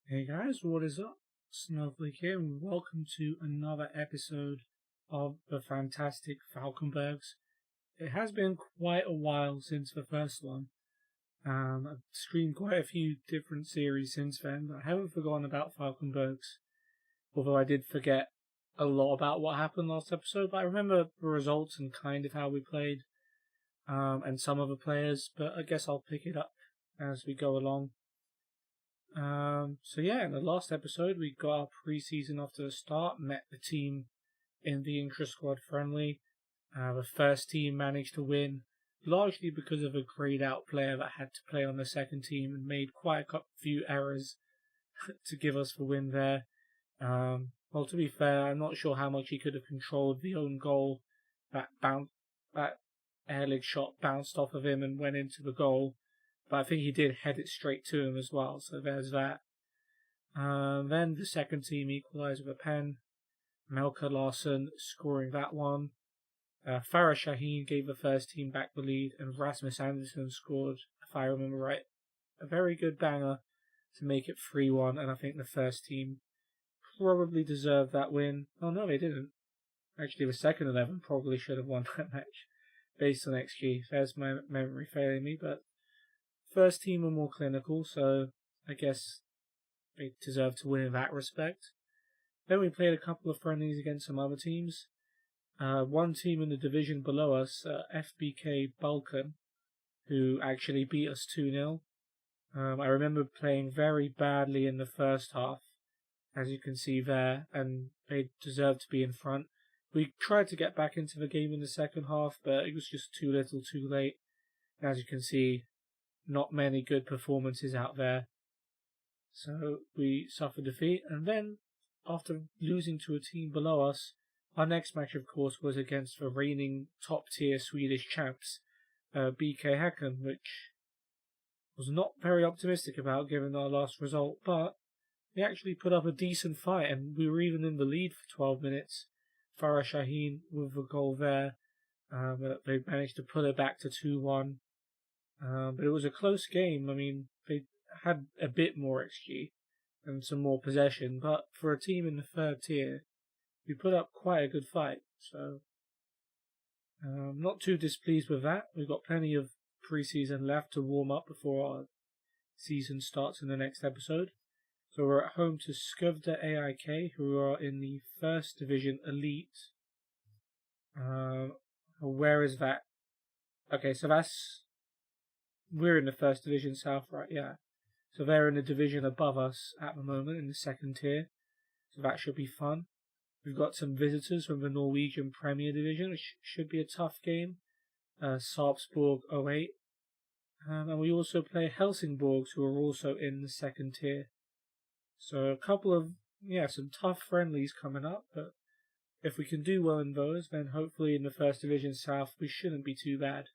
Hey guys, what is up? Snowflake here, and welcome to another episode of the fantastic Falkenbergs. It has been quite a while since the first one. I've streamed quite a few different series since then, but I haven't forgotten about Falkenbergs. Although I did forget a lot about what happened last episode, but I remember the results and kind of how we played, and some of the players, but I guess I'll pick it up as we go along. In the last episode we got our pre-season off to the start, met the team in the intra-squad friendly. The first team managed to win, largely because of a grayed out player that had to play on the second team and made quite a few errors to give us the win there. Well, to be fair, I'm not sure how much he could have controlled the own goal. That air leg shot bounced off of him and went into the goal. But I think he did head it straight to him as well, so there's that. Then the second team equalised with a pen. Melker Larsson scoring that one. Farah Shaheen gave the first team back the lead, and Rasmus Anderson scored, if I remember right, a very good banger to make it 3-1, and I think the first team probably deserved that win. Oh no, they didn't. Actually, the second 11 probably should have won that match, based on XG. There's my memory failing me, but first team were more clinical, so I guess they deserve to win in that respect. Then we played a couple of friendlies against some other teams. One team in the division below us, FBK Balkan, who actually beat us 2-0. I remember playing very badly in the first half, as you can see there, and they deserved to be in front. We tried to get back into the game in the second half, but it was just too little too late. As you can see, not many good performances out there. So we suffered defeat, and then after losing to a team below us, our next match of course was against the reigning top tier Swedish champs, BK Häcken, which was not very optimistic about given our last result, but they actually put up a decent fight and we were even in the lead for 12 minutes. Farah Shaheen with the goal there, but they managed to pull it back to 2-1. But it was a close game. I mean, they had a bit more XG and some more possession, but for a team in the third tier, we put up quite a good fight. So, not too displeased with that. We've got plenty of pre-season left to warm up before our season starts in the next episode. So we're at home to Skövde AIK, who are in the First Division Elite. Where is that? Okay, so we're in the First Division South, right? Yeah. So they're in the division above us at the moment in the second tier. So that should be fun. We've got some visitors from the Norwegian Premier Division, which should be a tough game. Sarpsborg 08. And we also play Helsingborgs, who are also in the second tier. So a couple of, some tough friendlies coming up. But if we can do well in those, then hopefully in the First Division South, we shouldn't be too bad.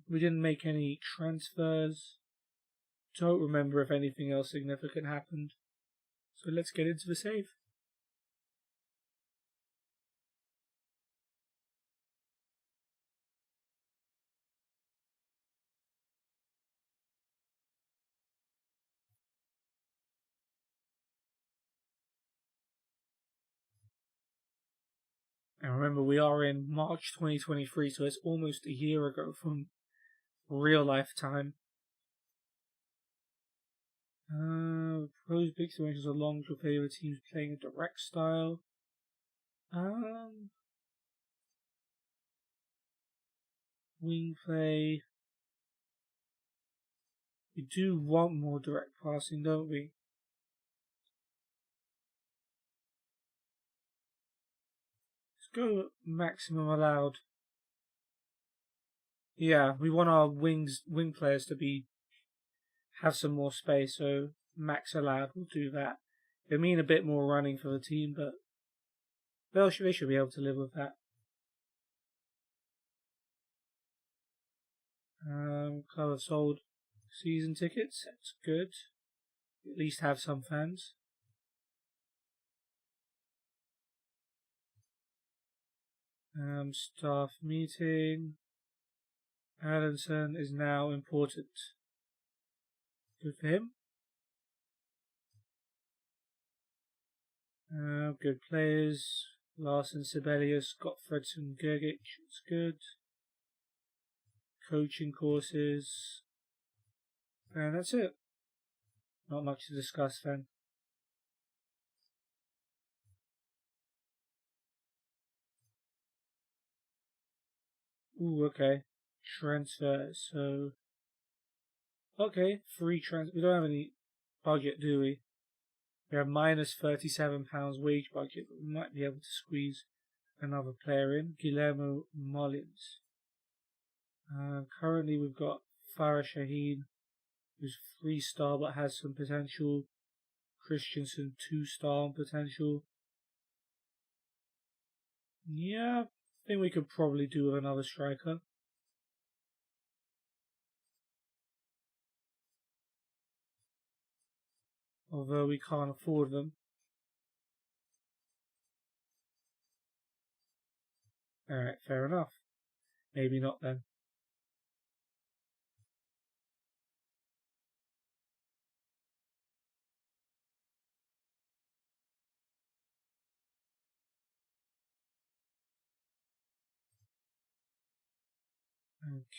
We didn't make any transfers. Don't remember if anything else significant happened. So let's get into the save. And remember, we are in March 2023, so it's almost a year ago from real life time. Pros big situations along with your favourite teams playing a direct style. Wing play. We do want more direct passing, don't we? Let's go maximum allowed. Yeah, we want our wing players to have some more space, so max allowed will do that. It'll mean a bit more running for the team, but they should be able to live with that. Club have sold season tickets. That's good. At least have some fans. Staff meeting. Allenson is now important. Good for him. Good players. Larson, Sibelius, Gottfredson, Gergic. It's good. Coaching courses. And that's it. Not much to discuss then. Ooh, okay. Transfers. So, okay, free transfer. We don't have any budget, do we? We have minus £37 wage budget, but we might be able to squeeze another player in. Guillermo Mullins. Currently, we've got Farah Shaheen, who's 3-star but has some potential. Christensen, 2-star potential. Yeah, I think we could probably do with another striker. Although we can't afford them. Alright, fair enough. Maybe not then.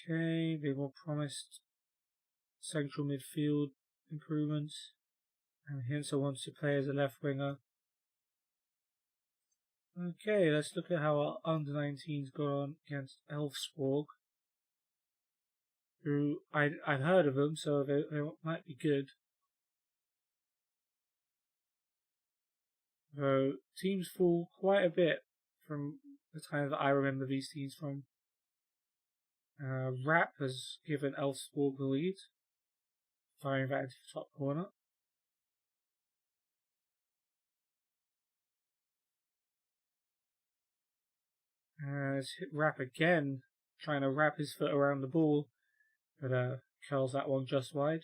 Okay, they were promised central midfield improvements. And Hinser wants to play as a left winger. Okay, let's look at how our under-19s got on against Elfsborg. Who I've heard of them, so they might be good. Though teams fall quite a bit from the time that I remember these teams from. Rapp has given Elfsborg the lead, firing that into the top corner. It's hit Rapp again, trying to wrap his foot around the ball, but curls that one just wide.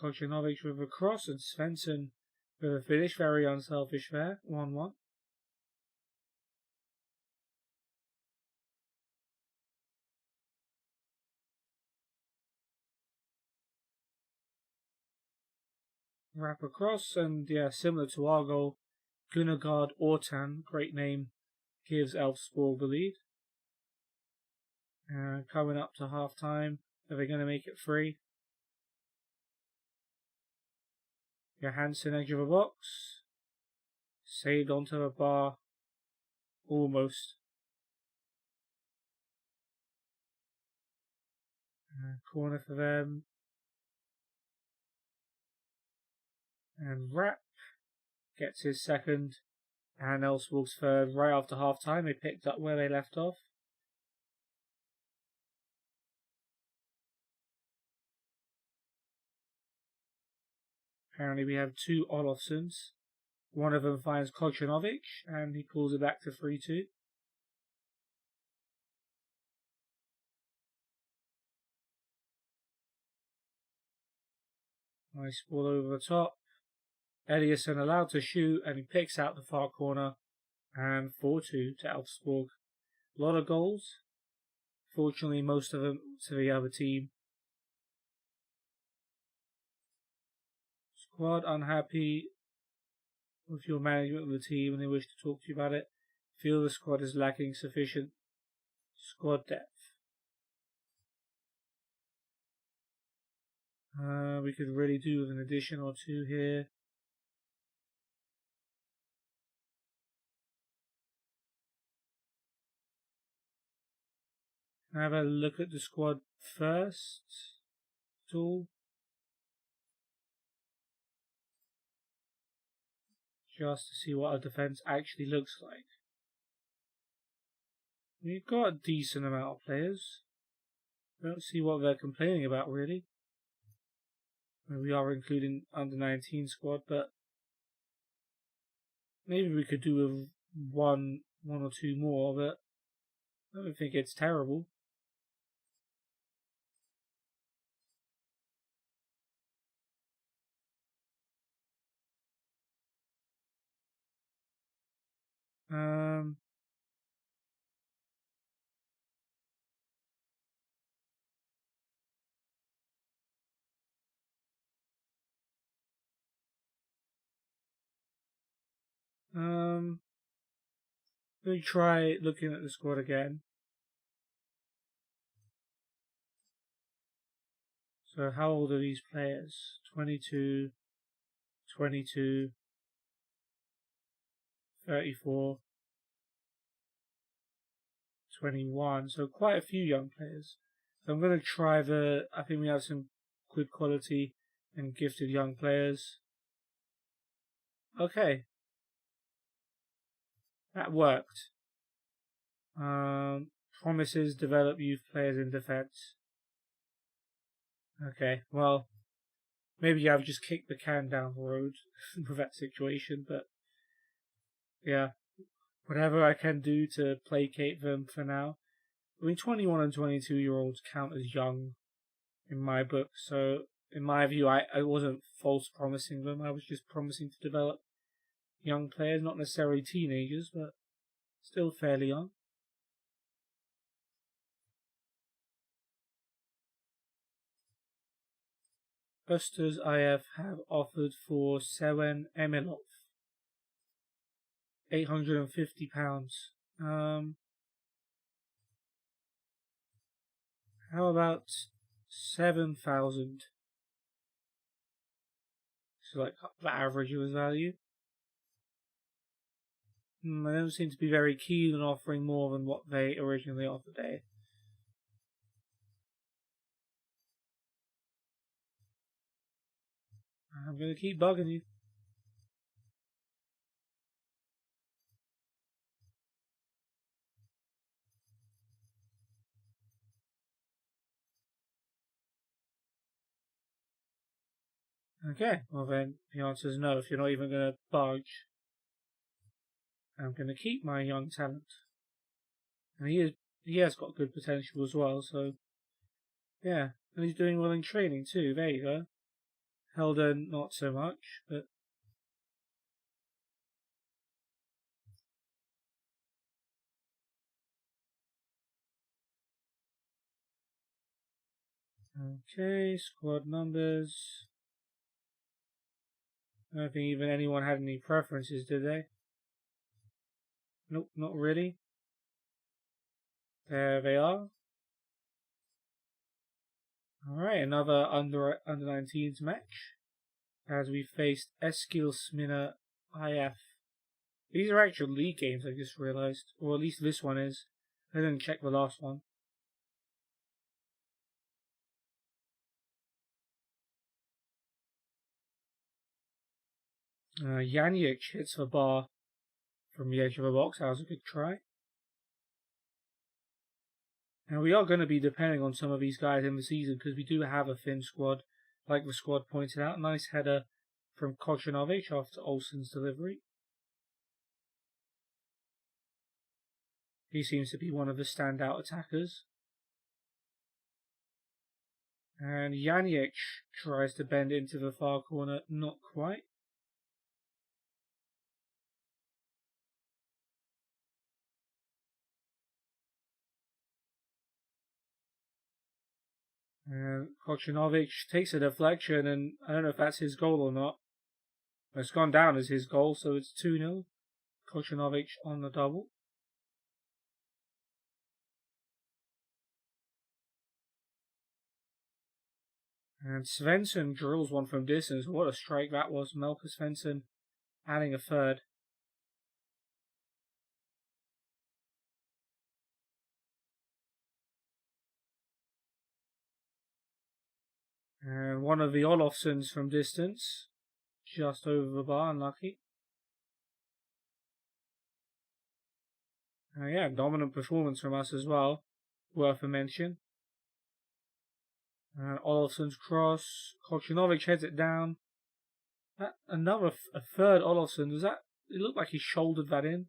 Kojanovic with a cross and Svensson with a finish, very unselfish there, 1-1. Wrap across, and yeah, similar to our goal, Gunnarsgaard Ortan, great name, gives Elfsborg the lead. Coming up to half time, are they going to make it free? Johansson, edge of a box, saved onto the bar, almost. Corner for them. And Rapp gets his second, and Elfsborg's third right after half time. They picked up where they left off. Apparently we have two Olofssons. One of them finds Kojanovic, and he pulls it back to 3-2. Nice ball over the top. Eliasson allowed to shoot, and he picks out the far corner. And 4-2 to Elfsborg. A lot of goals. Fortunately, most of them to the other team. Squad unhappy with your management of the team, and they wish to talk to you about it. Feel the squad is lacking sufficient squad depth. We could really do with an addition or two here. Have a look at the squad first. At all. Just to see what our defence actually looks like. We've got a decent amount of players. Don't see what they're complaining about, really. We are including under-19 squad, but maybe we could do with one or two more, but I don't think it's terrible. Let me try looking at the squad again. So how old are these players? 22, 22, 34, 21. So quite a few young players. So I'm going to try I think we have some good quality and gifted young players. Okay. That worked. Promises develop youth players in defense. Okay, well, maybe I've just kicked the can down the road with that situation, but yeah, whatever I can do to placate them for now. I mean, 21 and 22-year-olds count as young in my book, so in my view, I wasn't false promising them. I was just promising to develop young players, not necessarily teenagers, but still fairly young. Busters IF have offered for Sewen Emilov £850. How about 7,000? So like the average of his value. They don't seem to be very keen on offering more than what they originally offered. I'm gonna keep bugging you. Okay, well then the answer is no. If you're not even gonna budge, I'm gonna keep my young talent, and he has got good potential as well. So yeah, and he's doing well in training too. There you go. Helden not so much, but okay. Squad numbers. I don't think even anyone had any preferences, did they? Nope, not really. There they are. Alright, another under 19s match. As we faced Eskil Smina IF. These are actual league games, I just realised. Or at least this one is. I didn't check the last one. Janic hits the bar from the edge of the box. That was a good try. Now we are going to be depending on some of these guys in the season because we do have a thin squad, like the squad pointed out. Nice header from Kocinovic after Olsen's delivery. He seems to be one of the standout attackers. And Janic tries to bend into the far corner, not quite. And Kocinovic takes a deflection, and I don't know if that's his goal or not. It's gone down as his goal, so it's 2-0. Kocinovic on the double. And Svensson drills one from distance. What a strike that was. Melker Svensson adding a third. And one of the Olofssons from distance. Just over the bar, unlucky. Yeah, dominant performance from us as well. Worth a mention. And Olofsson's cross. Kocinovic heads it down. A third Olofsson. It looked like he shouldered that in.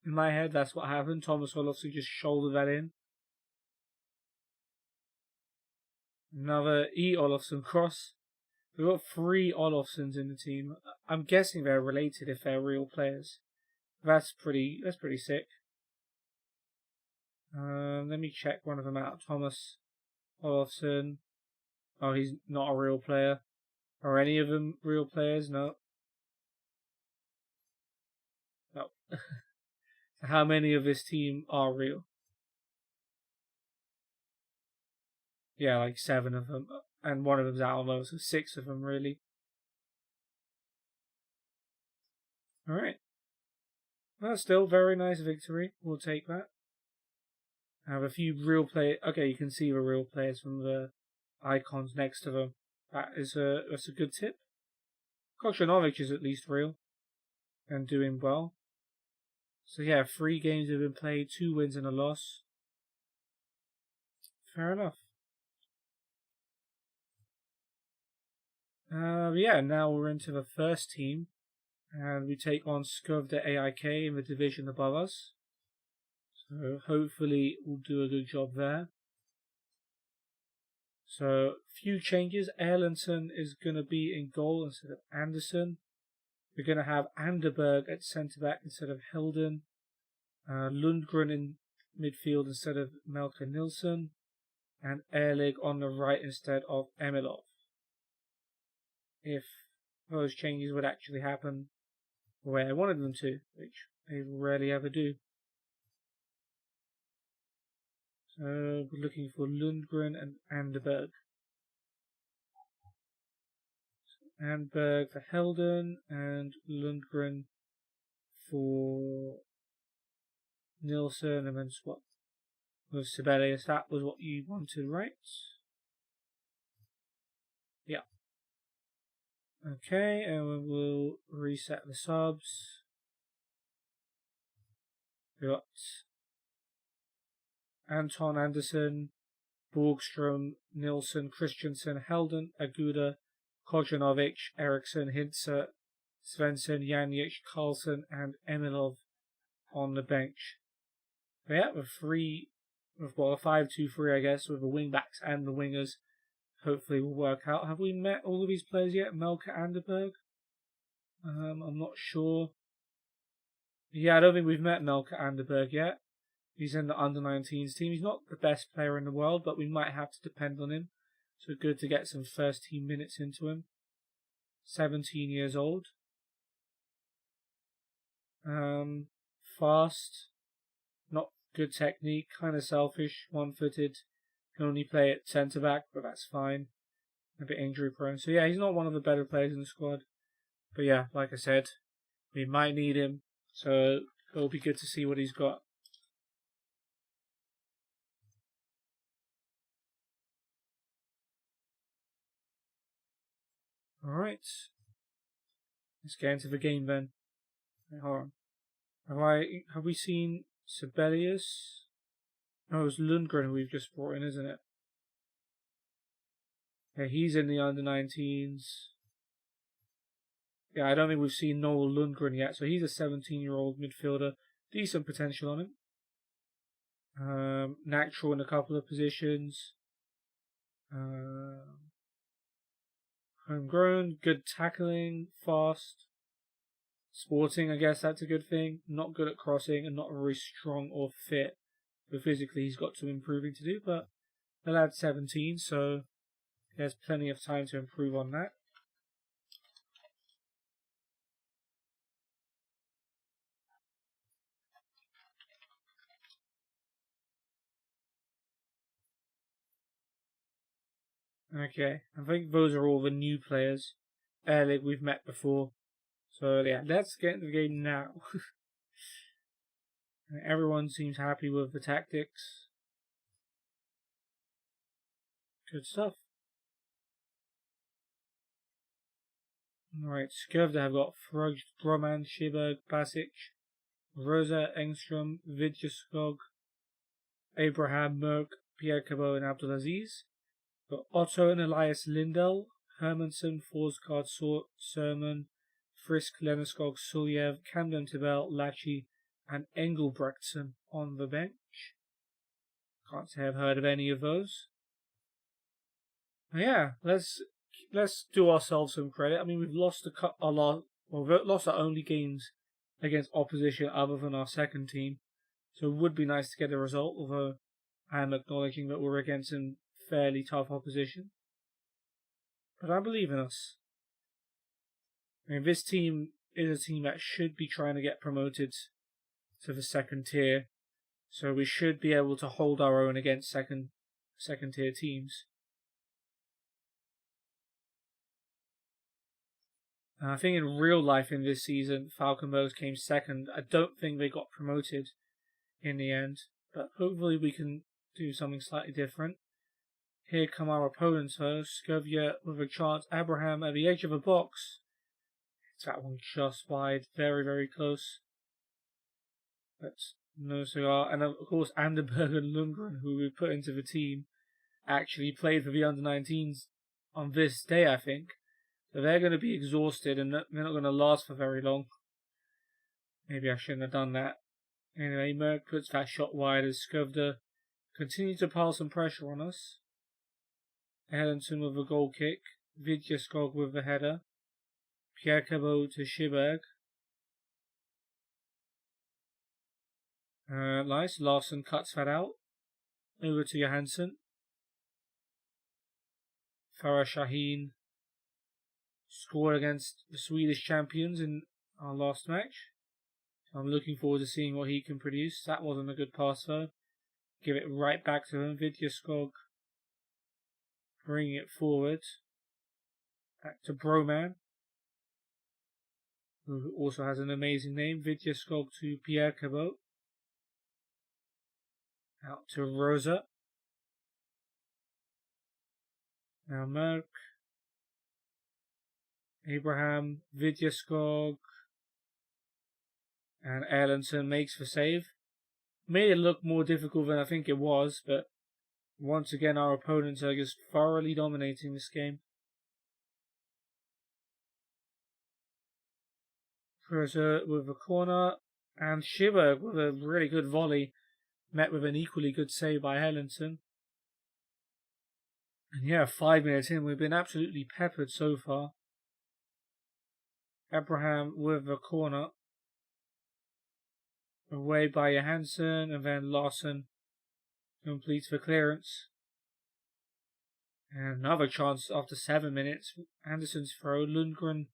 In my head, that's what happened. Thomas Olofsson just shouldered that in. Another E. Olofsson cross. We've got 3 Olofssons in the team. I'm guessing they're related if they're real players. That's pretty sick. Let me check one of them out. Thomas Olofsson. Oh, he's not a real player. Are any of them real players? No. How many of this team are real? Yeah, like 7 of them, and one of them's out of those, so 6 of them really. Alright. Well, still very nice victory. We'll take that. I have a few real players. Okay, you can see the real players from the icons next to them. That's a good tip. Kocjanovic is at least real and doing well. So yeah, 3 games have been played, 2 wins and a loss. Fair enough. Yeah, now we're into the first team, and we take on Skövde AIK in the division above us. So hopefully we'll do a good job there. So few changes. Erlendsson is going to be in goal instead of Anderson. We're going to have Anderberg at centre back instead of Helden. Lundgren in midfield instead of Melker Nilsson. And Erlig on the right instead of Emilov. If those changes would actually happen the way I wanted them to, which they rarely ever do. So we're looking for Lundgren and Anderberg. So Anderberg for Helden and Lundgren for Nilsson, and then swap with Sibelius. That was what you wanted, right? Yeah. Okay, and we'll reset the subs. We got Anton Anderson, Borgström, Nilsson, Christensen, Helden, Aguda, Kocjanovic, Eriksson, Hintze, Svensson, Janic, Carlson, and Emilov on the bench. But yeah, with a 5-2-3, I guess, with the wing backs and the wingers. Hopefully will work out. Have we met all of these players yet? Melker Anderberg? I'm not sure. Yeah, I don't think we've met Melker Anderberg yet. He's in the under-19s team. He's not the best player in the world, but we might have to depend on him. So good to get some first team minutes into him. 17 years old. Fast. Not good technique. Kind of selfish. One-footed. Can only play at centre back, but that's fine. A bit injury prone. So yeah, he's not one of the better players in the squad. But yeah, like I said, we might need him. So it'll be good to see what he's got. Alright. Let's get into the game then. Wait, hold on. Have we seen Sibelius? No, it's Lundgren who we've just brought in, isn't it? Yeah, he's in the under-19s. Yeah, I don't think we've seen Noel Lundgren yet, so he's a 17-year-old midfielder. Decent potential on him. Natural in a couple of positions. Homegrown, good tackling, fast. Sporting, I guess that's a good thing. Not good at crossing and not very strong or fit. But physically he's got some improving to do, but the lad's 17, so there's plenty of time to improve on that. Okay, I think those are all the new players. Erlig we've met before. So yeah, let's get into the game now. Everyone seems happy with the tactics. Good stuff. Alright, Skövde have got Frugd, Broman, Shiberg, Basic, Rosa, Engström, Vidjeskog, Abraham, Merck, Pierre Cabot, and Abdulaziz. Got Otto and Elias Lindell, Hermansson, Forsgaard, Sermon, Frisk, Leneskog, Suljev, Camden Tibel, Lachi, and Engelbrechtsen on the bench. Can't say I've heard of any of those. Yeah, let's do ourselves some credit. I mean, we've lost we've lost our only games against opposition other than our second team, so it would be nice to get a result. Although I am acknowledging that we're against some fairly tough opposition, but I believe in us. I mean, this team is a team that should be trying to get promoted to the second tier. So we should be able to hold our own against second tier teams. I think in real life in this season, Falkenbergs came second. I don't think they got promoted in the end, but hopefully we can do something slightly different. Here come our opponents though. Skovia with a chance. Abraham at the edge of the box. It's that one just wide. Very, very close. But no cigar. And of course, Anderberg and Lundgren, who we put into the team, actually played for the under-19s on this day, I think. So they're going to be exhausted and they're not going to last for very long. Maybe I shouldn't have done that. Anyway, Merck puts that shot wide as Skovda continues to pile some pressure on us. Erlendsson with a goal kick. Vidjaskog with the header. Pierre Cabot to Schiberg. Nice. Larsson cuts that out. Over to Johansson. Farah Shaheen scored against the Swedish champions in our last match. So I'm looking forward to seeing what he can produce. That wasn't a good pass though. Give it right back to him. Vidjaskog bringing it forward. Back to Broman, who also has an amazing name. Vidjaskog to Pierre Cabot. Out to Rosa. Now Merck. Abraham, Vidjaskog, and Erlendsson makes the save. Made it look more difficult than I think it was, but once again our opponents are just thoroughly dominating this game. Rosa with a corner, and Schiberg with a really good volley, met with an equally good save by Erlendsson. And yeah, 5 minutes in, we've been absolutely peppered so far. Abraham with a corner. Away by Johansson, and then Larsson completes the clearance. And another chance after 7 minutes. Andersson's throw. Lundgren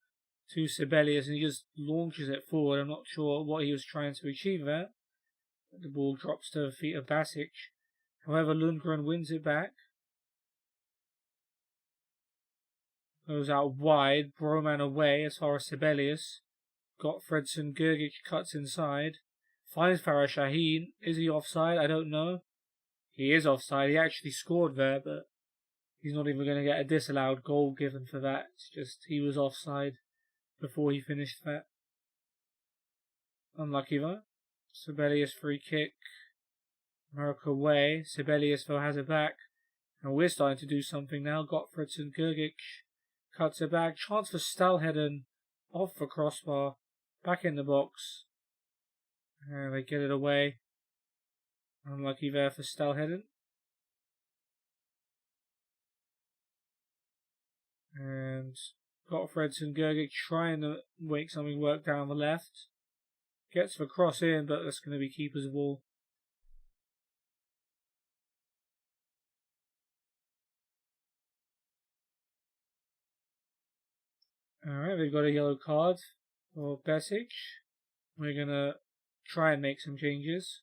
to Sibelius, and he just launches it forward. I'm not sure what he was trying to achieve there. The ball drops to the feet of Basic. However, Lundgren wins it back. Goes out wide. Broman away as far as Sibelius. Gottfredsson Gergic cuts inside. Finds Farah Shaheen. Is he offside? I don't know. He is offside. He actually scored there, but he's not even going to get a disallowed goal given for that. It's just he was offside before he finished that. Unlucky though. Sibelius free kick. Merck away. Sibelius though has it back. And we're starting to do something now. Gottfredsson Gergic cuts it back. Chance for Stalheden off the crossbar. Back in the box. And they get it away. Unlucky there for Stalheden. And Gottfredsson Gergic trying to make something work down the left. Gets the cross in, but that's going to be keeper's ball. Alright, we've got a yellow card for Besic. We're going to try and make some changes.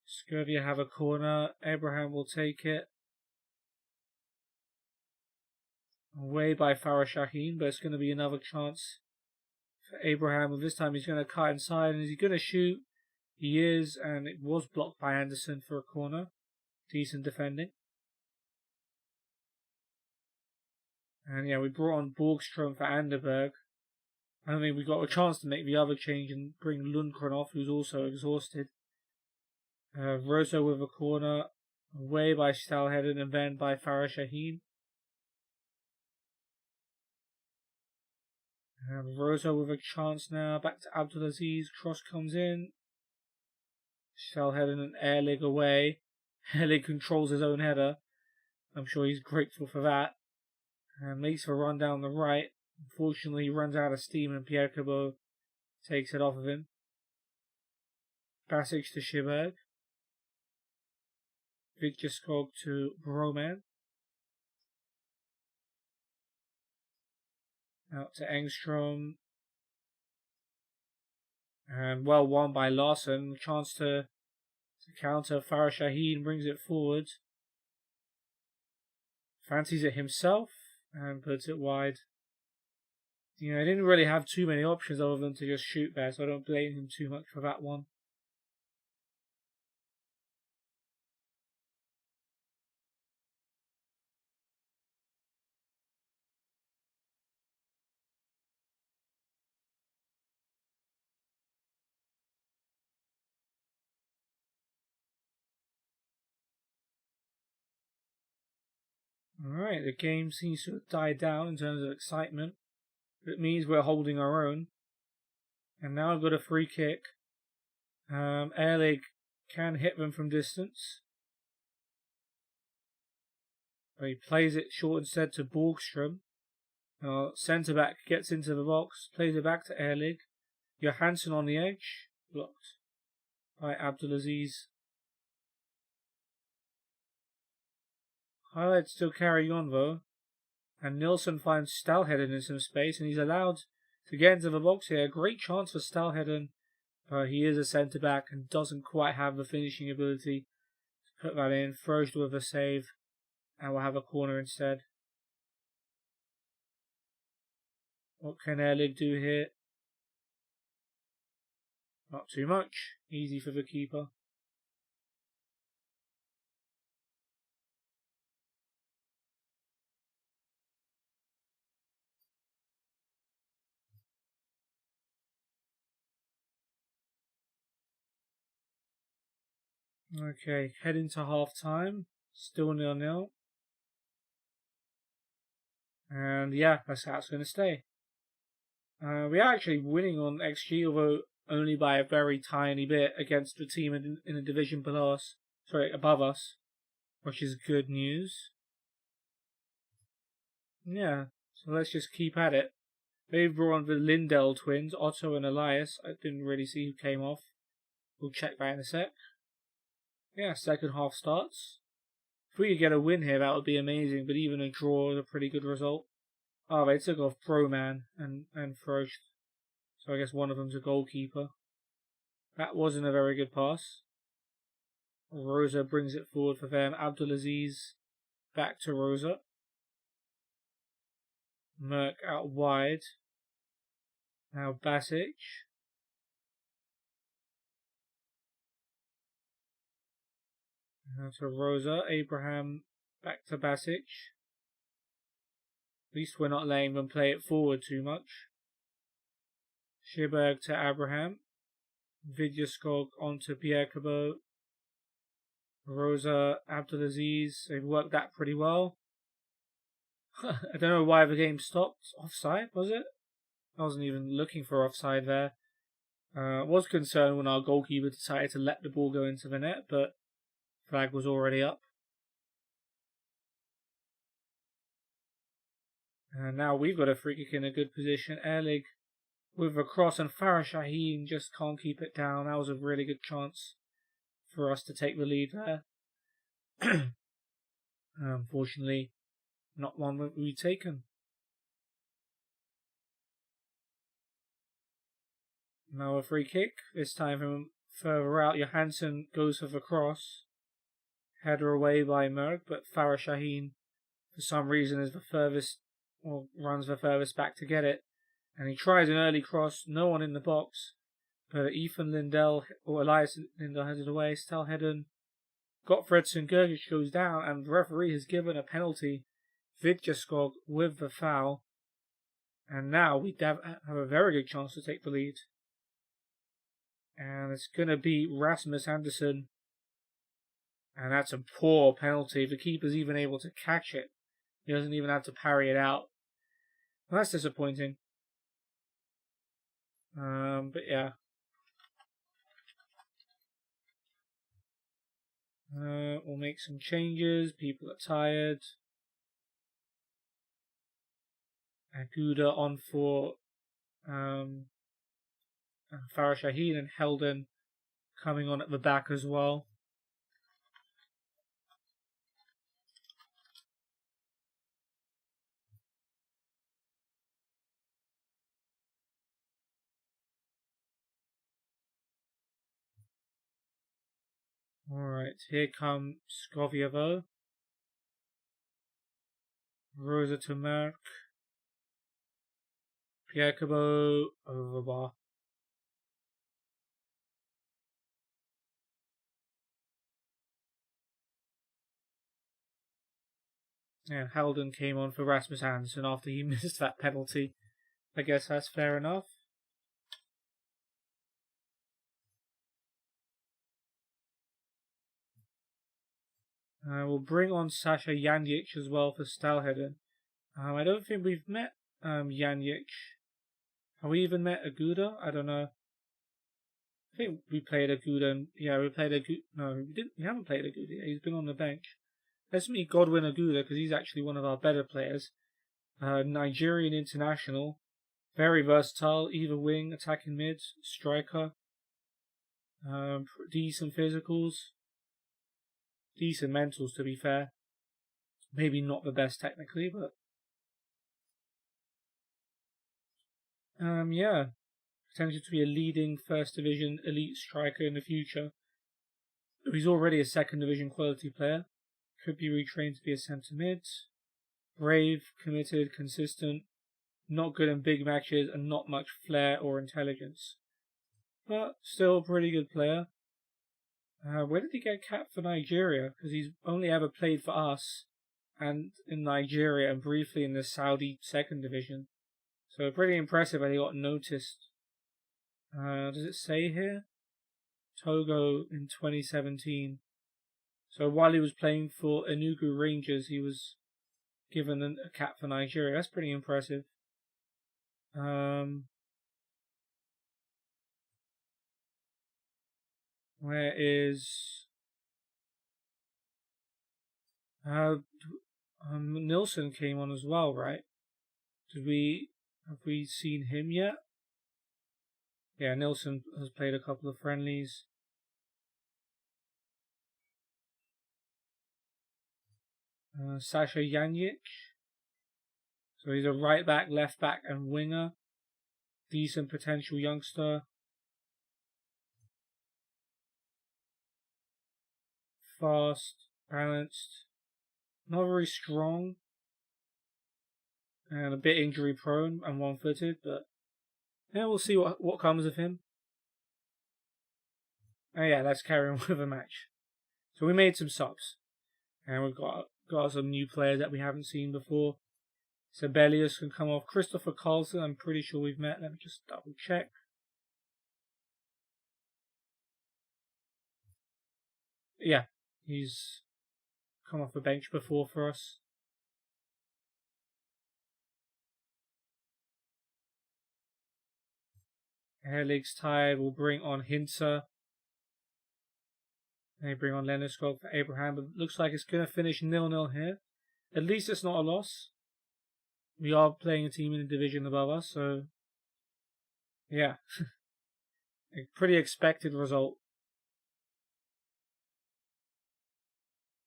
Skovia have a corner. Abraham will take it. Away by Farah Shaheen, but it's going to be another chance for Abraham. And this time he's going to cut inside. And is he going to shoot? He is, and it was blocked by Andersson for a corner. Decent defending. And yeah, we brought on Borgström for Anderberg. I don't think we got a chance to make the other change and bring Lundgren off, who's also exhausted. Rosa with a corner, away by Stalheden and then by Farah Shaheen. Rosa with a chance now, back to Abdulaziz, cross comes in. Stalheden and Erlig away. Erlig controls his own header. I'm sure he's grateful for that. And makes a run down the right. Unfortunately, he runs out of steam and Pierre Cabot takes it off of him. Basic to Schiberg. Vidjaskog to Broman. Out to Engström. And well won by Larson. Chance to counter. Farah Shaheen brings it forward. Fancies it himself and puts it wide. He didn't really have too many options other than to just shoot there, so I don't blame him too much for that one. Alright, the game seems to have died down in terms of excitement. It means we're holding our own. And now I've got a free kick. Erlig can hit them from distance. But he plays it short instead to Borgström. Centre back gets into the box, plays it back to Erlig. Johansson on the edge, blocked by Abdulaziz. Highlights still carrying on though. And Nilsson finds Stalheden in some space, and he's allowed to get into the box here. Great chance for Stalheden, but he is a centre back and doesn't quite have the finishing ability to put that in. Frosd with a save, and we'll have a corner instead. What can Erlig do here? Not too much. Easy for the keeper. Okay, heading to half time. Still 0-0. And yeah, that's how it's going to stay. We are actually winning on XG, although only by a very tiny bit against the team in the division below us. Sorry, above us, which is good news. Yeah, so let's just keep at it. They've brought on the Lindell twins, Otto and Elias. I didn't really see who came off. We'll check that in a sec. Yeah, second half starts. If we could get a win here, that would be amazing, but even a draw is a pretty good result. Oh, they took off Proman and Frosd. So I guess one of them's a goalkeeper. That wasn't a very good pass. Rosa brings it forward for them. Abdulaziz back to Rosa. Merck out wide. Now Basic. Now to Rosa. Abraham back to Basic. At least we're not letting them play it forward too much. Schiberg to Abraham. Vidyaskog onto Bjerkebo. Rosa, Abdulaziz. They've worked that pretty well. I don't know why the game stopped. Offside, was it? I wasn't even looking for offside there. Was concerned when our goalkeeper decided to let the ball go into the net, but flag was already up. And now we've got a free kick in a good position. Erlig with a cross, and Farah Shaheen just can't keep it down. That was a really good chance for us to take the lead there. Unfortunately, not one that we've taken. Now a free kick, this time from further out. Johansson goes for the cross. Header away by Merck, but Farah Shaheen, for some reason, is the furthest, or runs the furthest back to get it. And he tries an early cross, no one in the box. But Ethan Lindell, or Elias Lindell, has it away. Stalheden, Gottfredson Gergic goes down, and the referee has given a penalty. Vidjaskog with the foul. And now we have a very good chance to take the lead. And it's going to be Rasmus Anderson. And that's a poor penalty. The keeper's even able to catch it. He doesn't even have to parry it out. Well, that's disappointing. But yeah. We'll make some changes. People are tired. Aguda on for Farah Shaheen, and Helden coming on at the back as well. Alright, here come Skovjevo. Rosa to Merck. Piekabo Overbar. Yeah, Halden came on for Rasmus Hansen after he missed that penalty. I guess that's fair enough. We'll bring on Sasha Janjic as well for Stalheden. I don't think we've met Janjic. Have we even met Aguda? I don't know. I think we played Aguda. And, yeah, we played Aguda. No, we didn't. We haven't played Aguda. He's been on the bench. Let's meet Godwin Aguda because he's actually one of our better players. Nigerian international. Very versatile. Either wing, attacking mid, striker. Decent physicals. Decent mentals, to be fair. Maybe not the best technically, but yeah, potential to be a leading first division elite striker in the future. He's already a second division quality player. Could be retrained to be a centre mid. Brave, committed, consistent. Not good in big matches and not much flair or intelligence, but still a pretty good player. Where did he get capped for Nigeria? Because he's only ever played for us and in Nigeria and briefly in the Saudi second division. So pretty impressive that he got noticed. Does it say here? Togo in 2017. So while he was playing for Enugu Rangers, he was given a cap for Nigeria. That's pretty impressive. Where is Nilsson came on as well, right? Have we seen him yet? Yeah, Nilsson has played a couple of friendlies. Sasha Janjic. So he's a right back, left back, and winger. Decent potential youngster. Fast, balanced, not very strong, and a bit injury prone and one-footed, but yeah, we'll see what comes of him. Oh yeah, let's carry on with the match. So we made some subs, and we've got some new players that we haven't seen before. Sibelius can come off. Christopher Carlson, I'm pretty sure we've met. Let me just double check. Yeah, he's come off the bench before for us. Herlig's tired. We'll bring on Hintzer. They bring on Lennoskog for Abraham, but it looks like it's going to finish 0-0 here. At least it's not a loss. We are playing a team in the division above us, so yeah, a pretty expected result.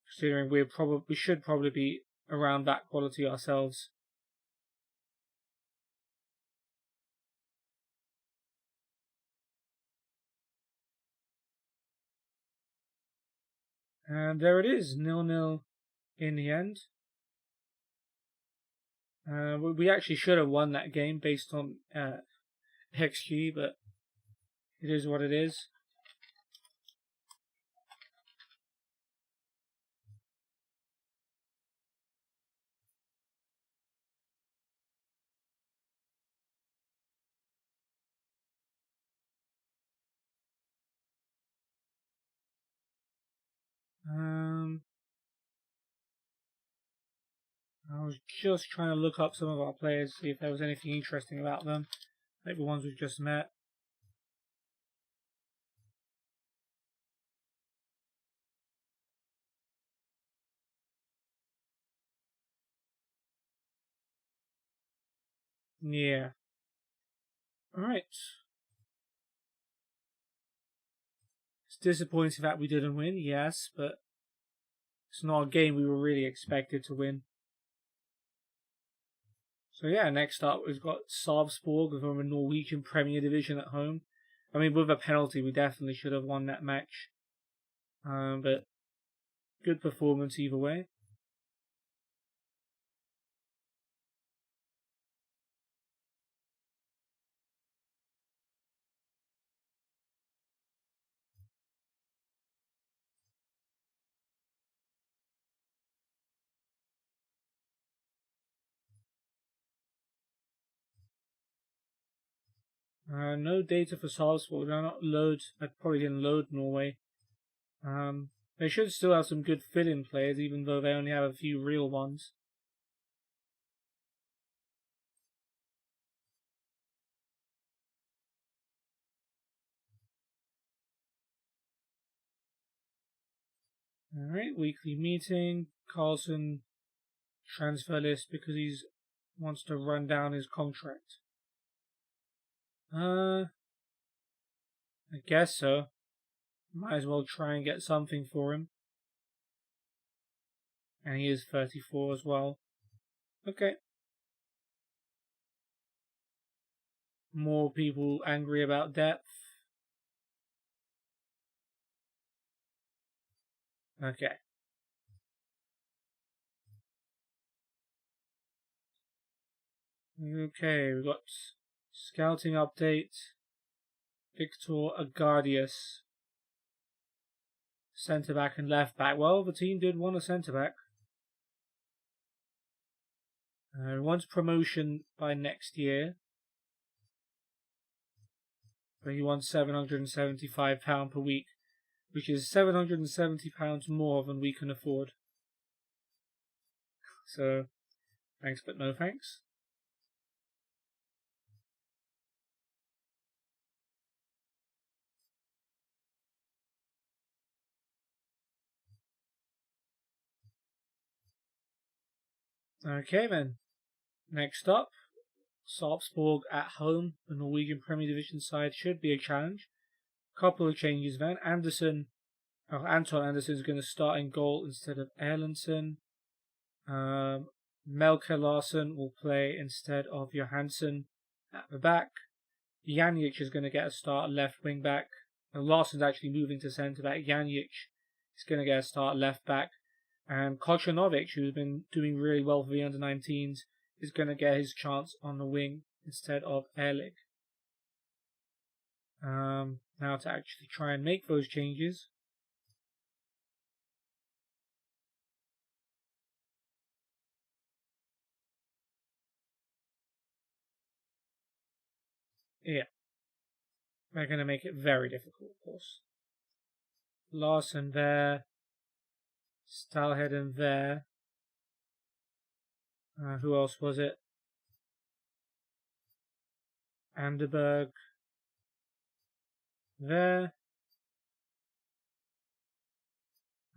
Considering we should probably be around that quality ourselves. And there it is, 0-0 in the end. We actually should have won that game based on XG, but it is what it is. I was just trying to look up some of our players, see if there was anything interesting about them, like the ones we've just met. Yeah. Alright. It's disappointing that we didn't win, yes, but it's not a game we were really expected to win. So yeah, next up we've got Sarpsborg from a Norwegian Premier Division at home. I mean, with a penalty, we definitely should have won that match. But good performance either way. No data for Salzburg. They're not load. I probably didn't load Norway. They should still have some good fill-in players, even though they only have a few real ones. Alright, weekly meeting. Carlson transfer list because he wants to run down his contract. I guess so. Might as well try and get something for him. And he is 34 as well. Okay. More people angry about depth. Okay. Okay, we've got scouting update. Victor Agardius. Centre back and left back. Well, the team did want a centre back. Wants promotion by next year. But he wants £775 per week, which is £770 more than we can afford. So, thanks but no thanks. Okay then. Next up, Sarpsborg at home. The Norwegian Premier Division side should be a challenge. Couple of changes then. Anton Andersen is going to start in goal instead of Erlandsen. Melker Larsen will play instead of Johansson at the back. Janjic is going to get a start left wing back. Larsen's actually moving to centre back. Janjic is going to get a start left back. And Kocanovic, who's been doing really well for the under-19s, is going to get his chance on the wing instead of Ehrlich. Now to actually try and make those changes. Yeah. They're going to make it very difficult, of course. Larsen there. Stalheden there. Who else was it? Anderberg there.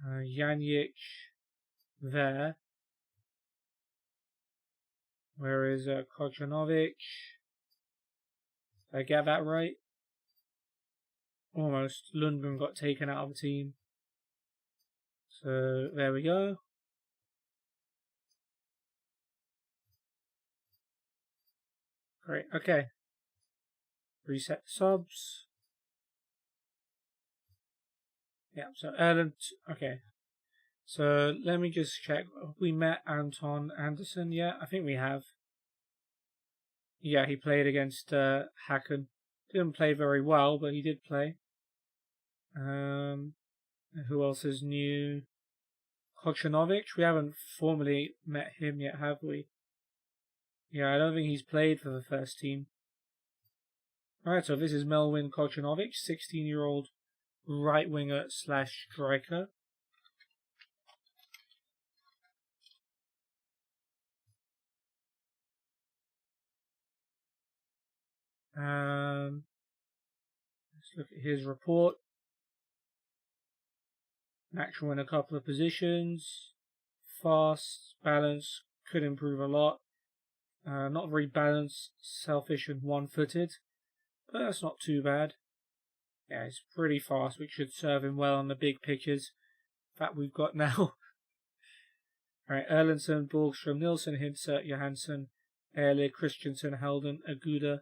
Janjic there. Where is Kocanovic? Did I get that right? Almost. Lundgren got taken out of the team. So there we go. Great, okay. Reset subs. Yeah, so Erland, okay. So let me just check. Have we met Anton Andersen yet? I think we have. Yeah, he played against Hacken. Didn't play very well, but he did play. Who else is new? Kocanovic. We haven't formally met him yet, have we? Yeah, I don't think he's played for the first team. Alright, so this is Melvin Kocanovic, 16-year-old right winger / striker. Let's look at his report. Natural in a couple of positions. Fast, balanced, could improve a lot. Not very balanced, selfish and one-footed. But that's not too bad. Yeah, he's pretty fast, which should serve him well on the big pitches that we've got now. Alright, Erlandsen, Borgström, Nilsson, Hintzer, Johansson, Ehrlich, Christensen, Helden, Aguda,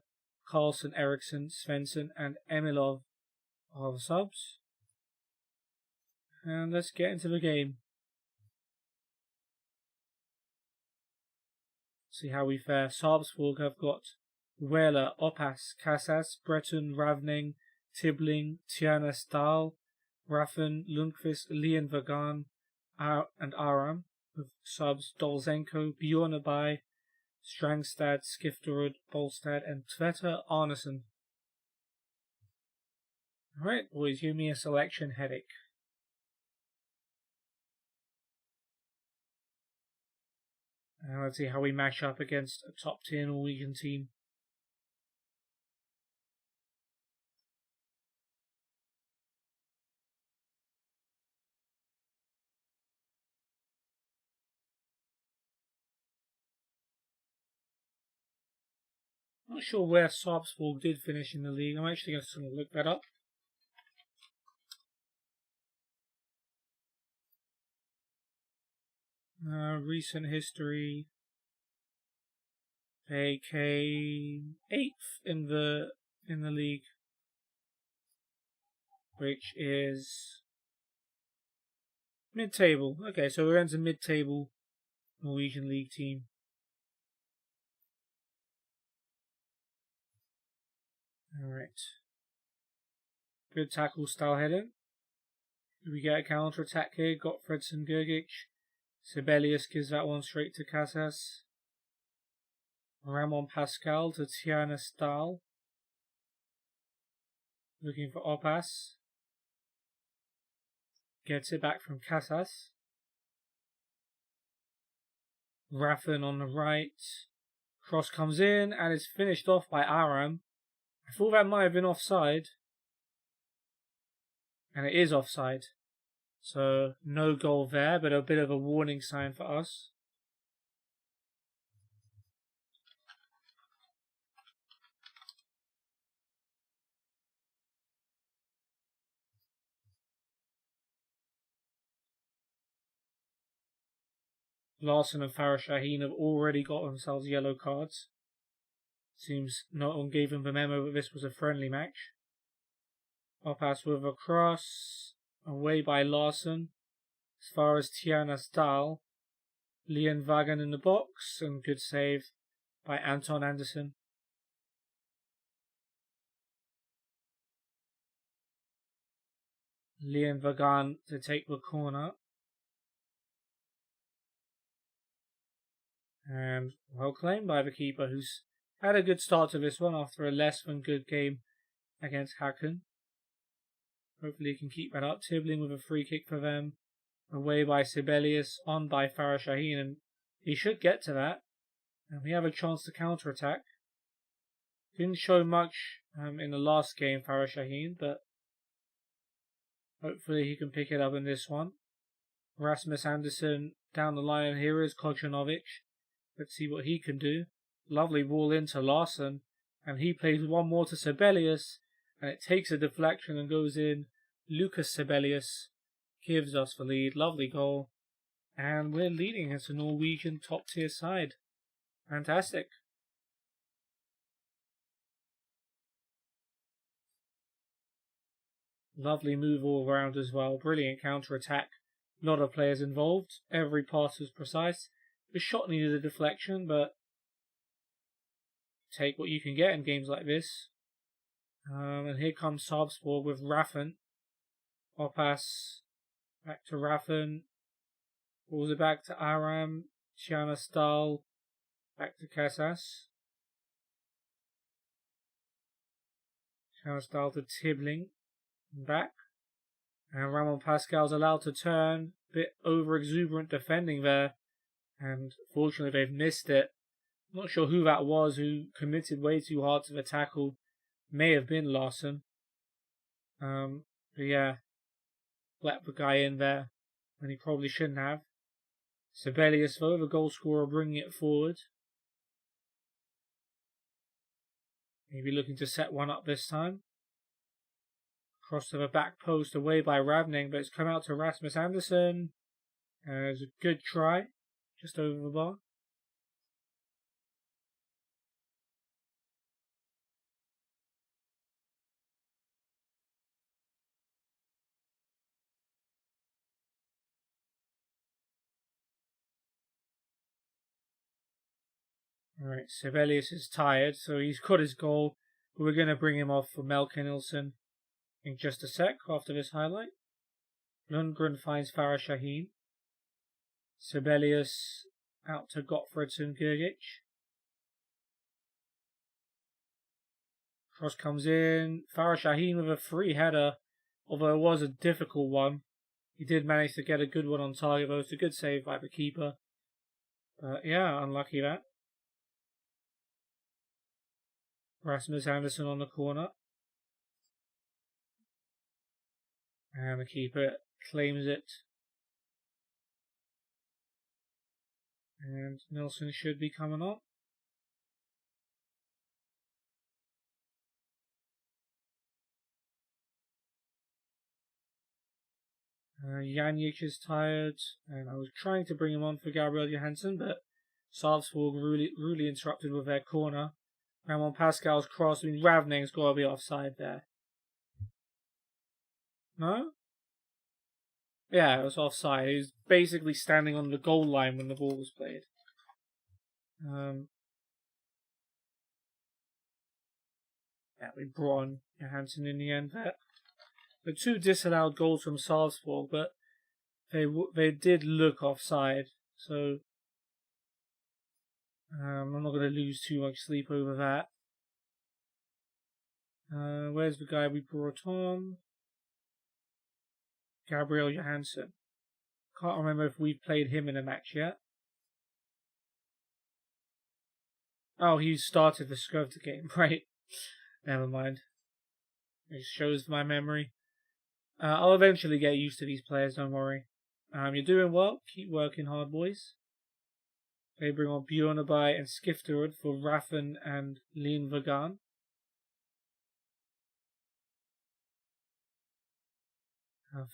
Carlson, Eriksson, Svensson, and Emilov are the subs. And let's get into the game. See how we fare. Sarpsborg have got Wehler, Oppas, Casas, Breton, Ravning, Tibling, Tiana Stahl, Raffen, Lundqvist, Leon Vagan, and Aram, with subs Dolzenko, Bjornabai, Strangstad, Skifterud, Bolstad, and Tveter Arneson. Alright, boys, give me a selection headache. And let's see how we match up against a top tier Norwegian team. Not sure where Sarpsborg did finish in the league. I'm actually going to look that up. Recent history. They came 8th in the league, which is mid-table. Okay, so we're into mid-table Norwegian league team. Alright. Good tackle style heading. Do we get a counter attack here? Gottfredsen Gergic. Sibelius gives that one straight to Casas. Ramon Pascal to Tiana Stahl. Looking for Oppas. Gets it back from Casas. Raffen on the right. Cross comes in and is finished off by Aram. I thought that might have been offside. And it is offside. So no goal there, but a bit of a warning sign for us. Larson and Farah Shaheen have already got themselves yellow cards. Seems no one gave them the memo that this was a friendly match. Oppas with a cross. Away by Larson. As far as Tiana Stahl. Leon Vagan in the box. And good save by Anton Anderson. Leon Vagan to take the corner. And well claimed by the keeper, who's had a good start to this one after a less than good game against Hacken. Hopefully he can keep that up. Tibling with a free kick for them. Away by Sibelius, on by Farah Shaheen, and he should get to that. And we have a chance to counter-attack. Didn't show much in the last game, Farah Shaheen, but hopefully he can pick it up in this one. Rasmus Anderson down the line, and here is Kojanovic. Let's see what he can do. Lovely ball into Larson, and he plays one more to Sibelius, and it takes a deflection and goes in. Lucas Sibelius gives us the lead. Lovely goal. And we're leading as a Norwegian top tier side. Fantastic. Lovely move all around as well. Brilliant counter attack. A lot of players involved. Every pass was precise. The shot needed a deflection, but take what you can get in games like this. And here comes Sarpsborg with Raffen. Oppas back to Raffen. Balls it back to Aram. Tiana Stahl. Back to Casas. Tiana Stahl to Tibling. Back. And Ramon Pascal's allowed to turn. Bit over exuberant defending there. And fortunately they've missed it. Not sure who that was who committed way too hard to the tackle. May have been Larson. But yeah. Let the guy in there when he probably shouldn't have. Sibelius though, the goal scorer, bringing it forward. Maybe looking to set one up this time. Cross to the back post, away by Ravning, but it's come out to Rasmus Anderson. It's a good try. Just over the bar. Alright, Sibelius is tired, so he's got his goal. But we're going to bring him off for Melke Nilsson in just a sec after this highlight. Lundgren finds Farah Shaheen. Sibelius out to Gottfridsson Gergic. Cross comes in. Farah Shaheen with a free header, although it was a difficult one. He did manage to get a good one on target, though. It's a good save by the keeper. But yeah, unlucky that. Rasmus Andersson on the corner. And the keeper claims it. And Nilsson should be coming on. Janjic is tired, and I was trying to bring him on for Gabriel Johansson, but Sarpsborg really interrupted with their corner. Ramon Pascal's cross. I mean, Ravning's got to be offside there. No? Yeah, it was offside. He was basically standing on the goal line when the ball was played. Yeah, we brought on Johansson in the end there. The two disallowed goals from Salzburg, but they did look offside, so I'm not going to lose too much sleep over that. Where's the guy we brought on? Gabriel Johansson. Can't remember if we've played him in a match yet. Oh, he started the Skövde game, right? Never mind. It shows my memory. I'll eventually get used to these players, don't worry. You're doing well. Keep working hard, boys. They bring on Bjornaby and Skifterud for Raffen and Lean Vagan.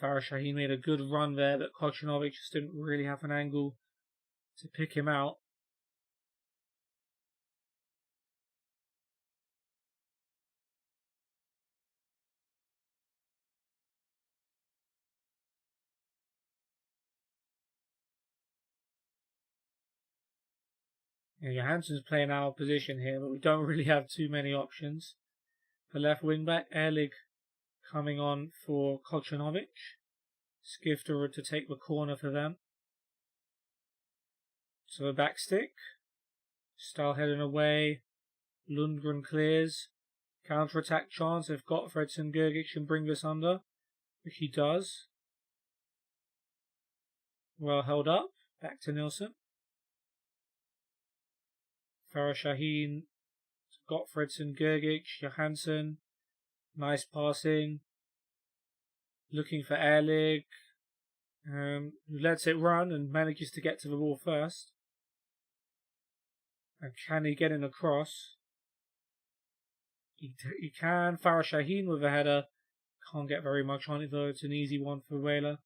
Farah Shaheen made a good run there, but Kocinovic just didn't really have an angle to pick him out. Yeah, Johansson's playing our position here, but we don't really have too many options. The left wing back, Erlig, coming on for Kocinovic. Skifterud to take the corner for them. So the back stick. Stahl heading away. Lundgren clears. Counter-attack chance if Gottfridsson Gergic can bring this under. Which he does. Well held up. Back to Nilsson. Farah Shaheen. Gottfridsson Gergic. Johansson. Nice passing. Looking for Erlig. Who lets it run and manages to get to the ball first. And can he get in across? He can. Farah Shaheen with a header. Can't get very much on it though. It's an easy one for Whaler.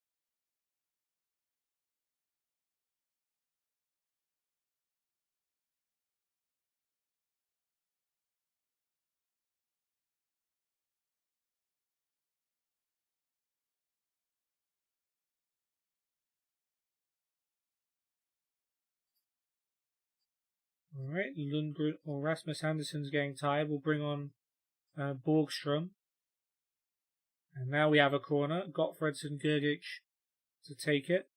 Alright, Lundgren or Rasmus Andersson's getting tired. We'll bring on Borgström. And now we have a corner. Gottfridsson Gergic to take it.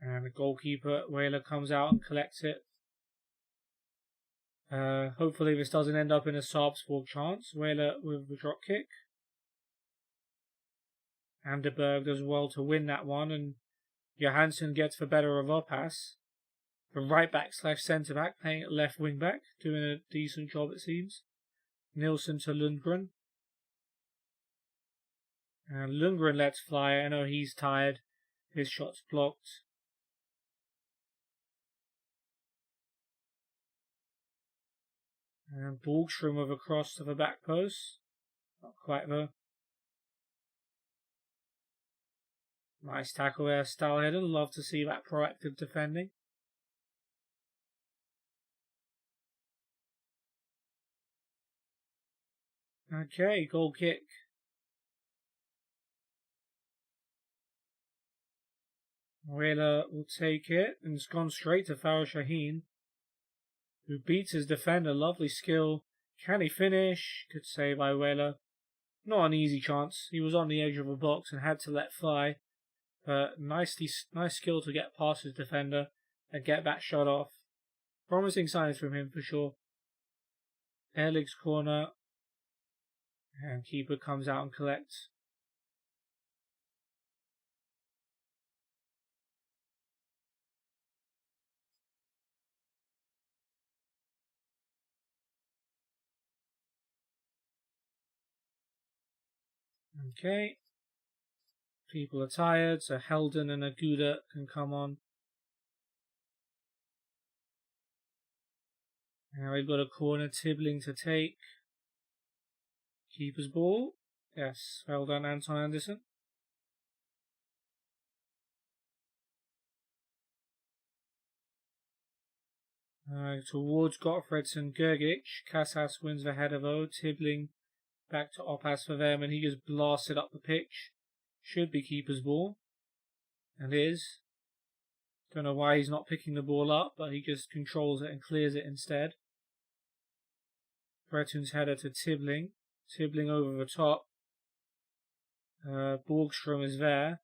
And the goalkeeper, Whaler, comes out and collects it. Hopefully this doesn't end up in a Sarpsborg chance. Whaler with the drop kick. Anderberg does well to win that one, and Johansson gets the better of our pass. The right back / centre back playing at left wing back, doing a decent job it seems. Nilsson to Lundgren. And Lundgren lets fly. I know he's tired. His shot's blocked. And Borgström with a cross to the back post. Not quite though. Nice tackle there, Stahlheden. Love to see that proactive defending. Okay, goal kick. Whaler will take it, and it's gone straight to Farah Shaheen, who beats his defender. Lovely skill. Can he finish? Good save by Whaler. Not an easy chance. He was on the edge of a box and had to let fly. But nice skill to get past his defender and get that shot off. Promising signs from him for sure. Erlig's corner. And keeper comes out and collects. Okay. People are tired, so Helden and Aguda can come on. Now we've got a corner, Tibbling to take. Keeper's ball. Yes, well done, Anton Anderson. Towards Gottfredson Gergic. Casas wins the header though. Tibbling back to Oppas for them, and he just blasted up the pitch. Should be keeper's ball. And is. Don't know why he's not picking the ball up, but he just controls it and clears it instead. Breton's header to Tibbling. Tibbling over the top. Borgstrom is there.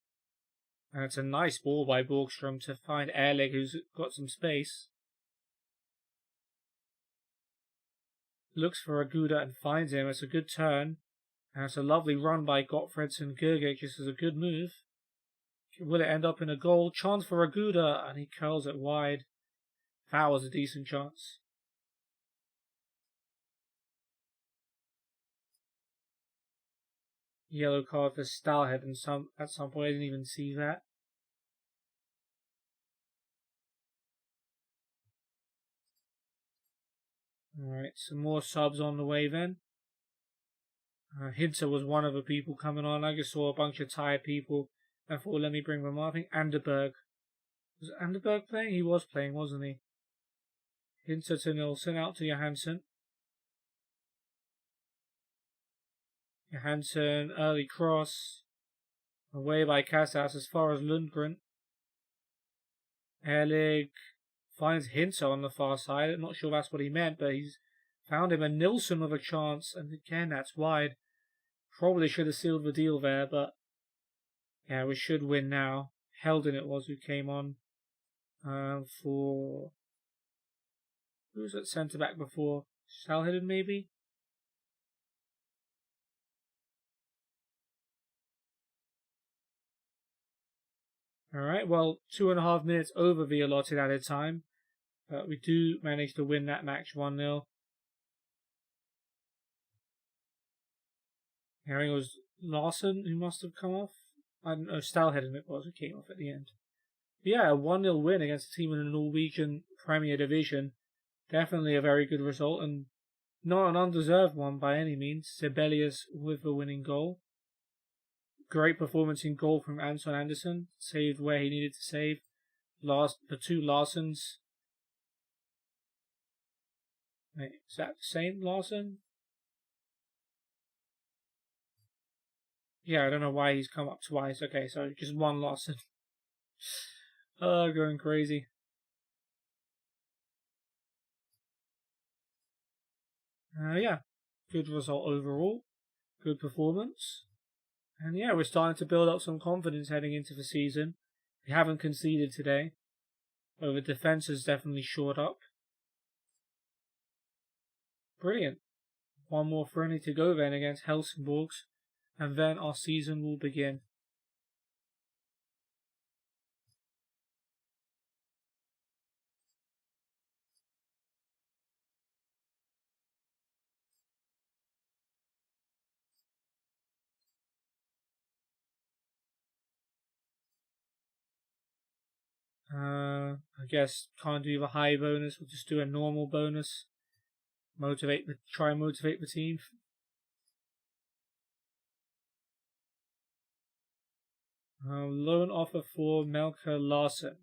And it's a nice ball by Borgstrom to find Erlig, who's got some space. Looks for Aguda and finds him. It's a good turn. And it's a lovely run by Gottfredson Gergic. This is a good move. Will it end up in a goal? Chance for Aguda, and he curls it wide. That was a decent chance. Yellow card for Stalhead at some point. I didn't even see that. Alright, some more subs on the way then. Hinter was one of the people coming on. I just saw a bunch of tired people. I thought, let me bring them up. I think Anderberg. Was Anderberg playing? He was playing, wasn't he? Hinter to Nilsson, out to Johansson. Johansson, early cross. Away by Casas as far as Lundgren. Erlig finds Hinter on the far side. I'm not sure that's what he meant, but he's found him. And Nilsson with a chance. And again, that's wide. Probably should have sealed the deal there, but yeah, we should win now. Helden it was who came on for... Who was at centre-back before? Stalhead maybe? Alright, well, 2.5 minutes over the allotted added time. But we do manage to win that match 1-0. I think it was Larson who must have come off. I don't know, Stalhead it was who came off at the end. But yeah, a 1-0 win against a team in the Norwegian Premier Division. Definitely a very good result, and not an undeserved one by any means. Sibelius with the winning goal. Great performance in goal from Anton Anderson. Saved where he needed to save. The two Larsons. Wait, is that the same Larson? Yeah, I don't know why he's come up twice. Okay, so just one Larson. Going crazy. Yeah, good result overall. Good performance. And yeah, we're starting to build up some confidence heading into the season. We haven't conceded today. But the defence has definitely shored up. Brilliant. One more friendly to go then against Helsingborgs. And then our season will begin. I guess can't do the high bonus. We'll just do a normal bonus. Try and motivate the team. Loan offer for Melker Larsen.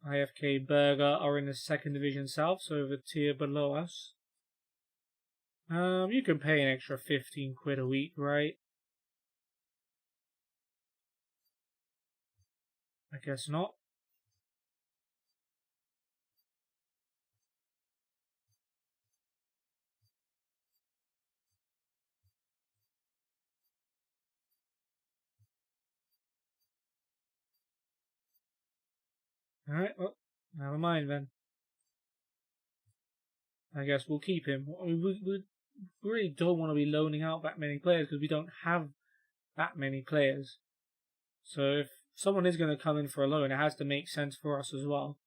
IFK Berger are in the 2nd Division South, so the tier below us. You can pay an extra 15 quid a week, right? I guess not. Alright, well, never mind then. I guess we'll keep him. We really don't want to be loaning out that many players because we don't have that many players. So if someone is going to come in for a loan, it has to make sense for us as well.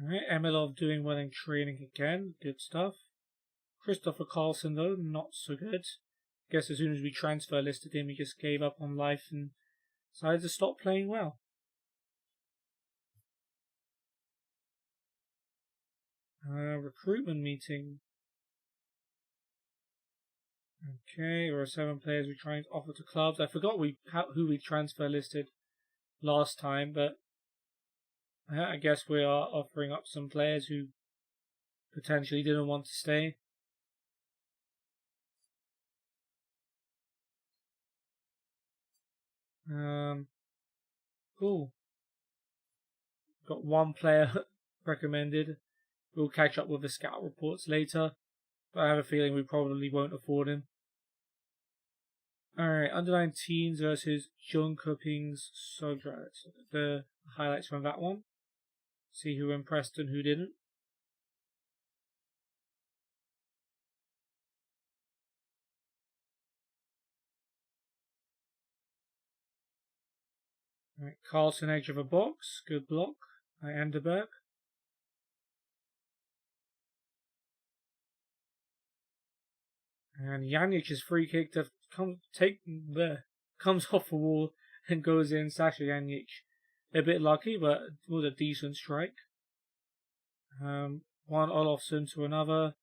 Alright, Emilov doing well in training again. Good stuff. Christopher Carlson, though, not so good. Guess as soon as we transfer listed him, he just gave up on life and decided to stop playing well. Recruitment meeting. Okay, there are 7 players we're trying to offer to clubs. I forgot who we transfer listed last time, but I guess we are offering up some players who potentially didn't want to stay. Cool. Got 1 player recommended. We'll catch up with the scout reports later, but I have a feeling we probably won't afford him. Alright, under 19s versus Jönköpings Södra. The highlights from that one. See who impressed and who didn't. Right, Carlson edge of a box, good block by Anderberg. And Janic's free kick that comes off the wall and goes in. Sasha Janic, a bit lucky, but it was a decent strike. One Olofsson to another.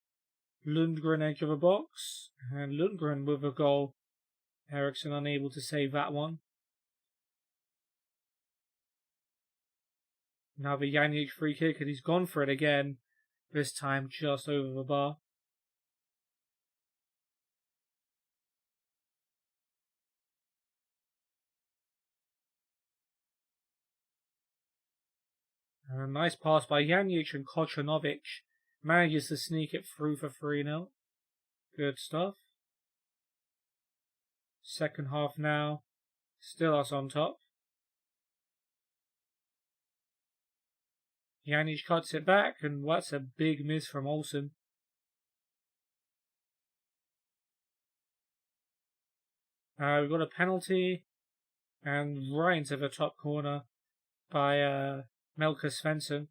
Lundgren edge of a box, and Lundgren with a goal. Eriksson unable to save that one. Now the Janic free kick, and he's gone for it again. This time just over the bar. A nice pass by Janic, and Kocanovic manages to sneak it through for 3-0. Good stuff. Second half now. Still us on top. Janic cuts it back, and that's a big miss from Olsen. We've got a penalty, and right into the top corner by Melker Svensson.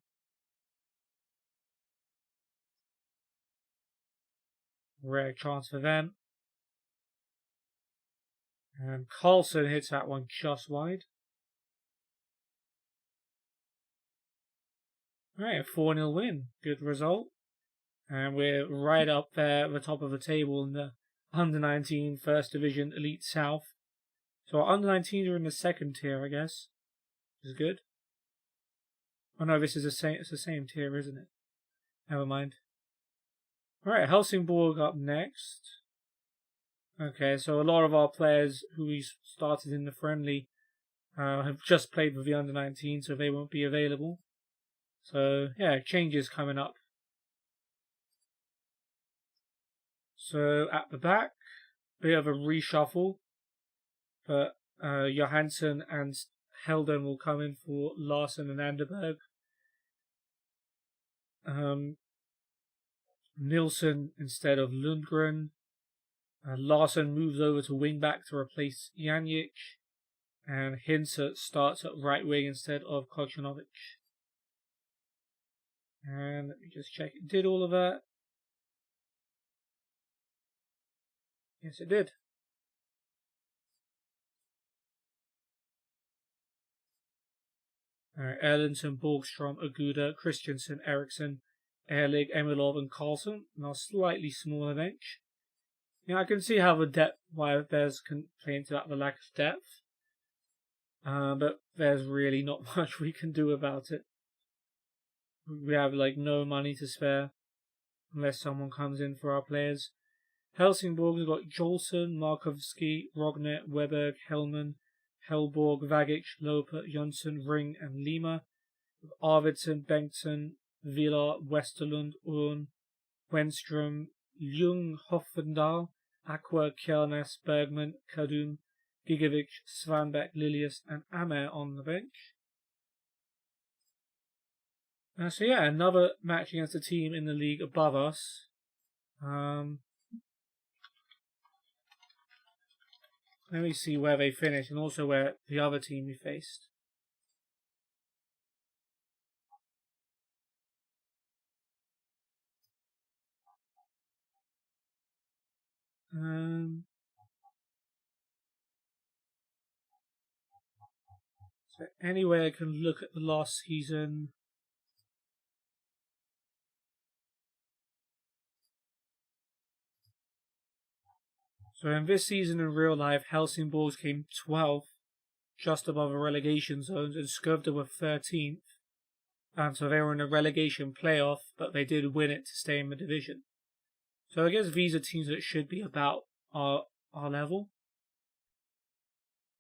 Rare chance for them. And Carlson hits that one just wide. Alright, a 4-0 win. Good result. And we're right up there at the top of the table in the Under-19 First Division Elite South. So our Under-19s are in the second tier, I guess. Which is good. Oh no, it's the same tier, isn't it? Never mind. Alright, Helsingborg up next. Okay, so a lot of our players who we started in the friendly have just played with the Under-19, so they won't be available. So, yeah, changes coming up. So, at the back, bit of a reshuffle. But Johansson and Helden will come in for Larsen and Anderberg. Nilsson instead of Lundgren. Larsen moves over to wing back to replace Janic. And Hinse starts at right wing instead of Kocanovic. And let me just check. It did all of that. Yes, it did. Alright, Erlendsson, Borgstrom, Aguda, Christensen, Eriksson, Erlig, Emilov and Carlson. Now slightly smaller bench. Yeah, I can see how why there's complaints about the lack of depth. But there's really not much we can do about it. We have like no money to spare unless someone comes in for our players. Helsingborg's got Jolson, Markovsky, Rognet, Weberg, Hellman, Hellborg, Vagic, Loper, Jonsson, Ring, and Lima. With Arvidsson, Bengtsson, Villa, Westerlund, Urn, Wenström, Ljung, Hoffendal, Aqua, Kjellnes, Bergman, Kadum, Gigovic, Svanbeck, Lilius, and Amer on the bench. So yeah, another match against a team in the league above us. Let me see where they finished and also where the other team we faced. So anyway, I can look at the last season. So in this season in real life, Helsingborg came 12th, just above the relegation zones, and Skövde were 13th. So they were in a relegation playoff, but they did win it to stay in the division. So I guess these are teams that should be about our level.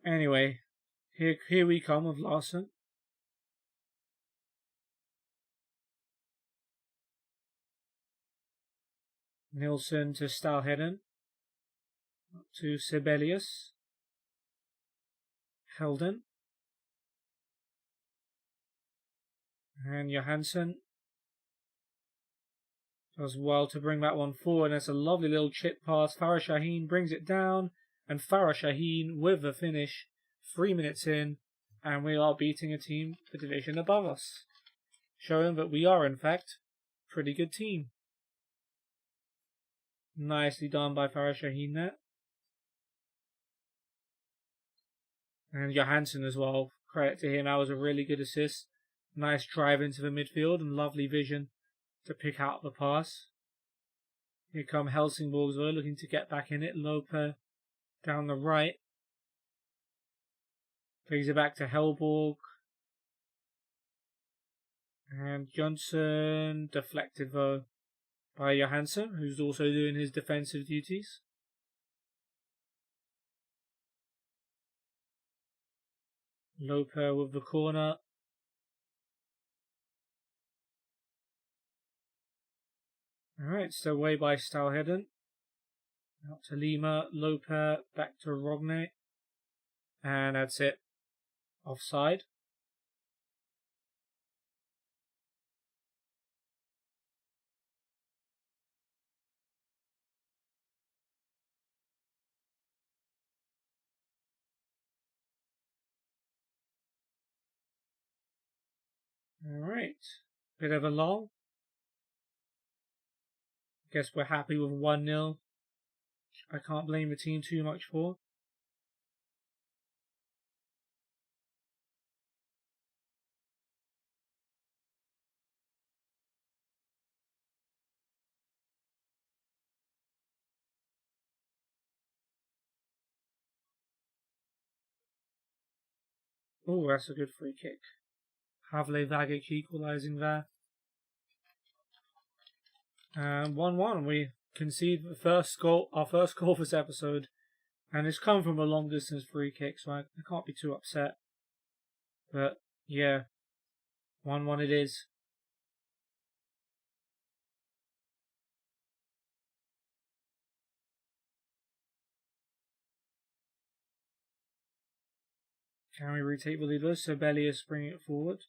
Anyway, here we come with Larsen. Nilsson to Stalheden. To Sibelius. Helden. And Johansson does well to bring that one forward. That's a lovely little chip pass. Farah Shaheen brings it down. And Farah Shaheen with the finish. 3 minutes in. And we are beating a team the division above us. Showing that we are, in fact, a pretty good team. Nicely done by Farah Shaheen there. And Johansson as well. Credit to him. That was a really good assist. Nice drive into the midfield and lovely vision to pick out the pass. Here come Helsingborg looking to get back in it. Loper down the right. Plays it back to Hellborg. And Johnson deflected though by Johansson, who's also doing his defensive duties. Loper with the corner. Alright, so away by Stalheden. Out to Lima, Loper, back to Rogne. And that's it. Offside. Alright. Bit of a lull. Guess we're happy with 1-0. I can't blame the team too much for. Oh, that's a good free kick. Havle Vagic equalising there. 1-1. We concede the first goal, our first goal this episode, and it's come from a long distance free kick, so I can't be too upset. But yeah, 1-1 it is. Can we retake the lead? Sibelius bringing it forward.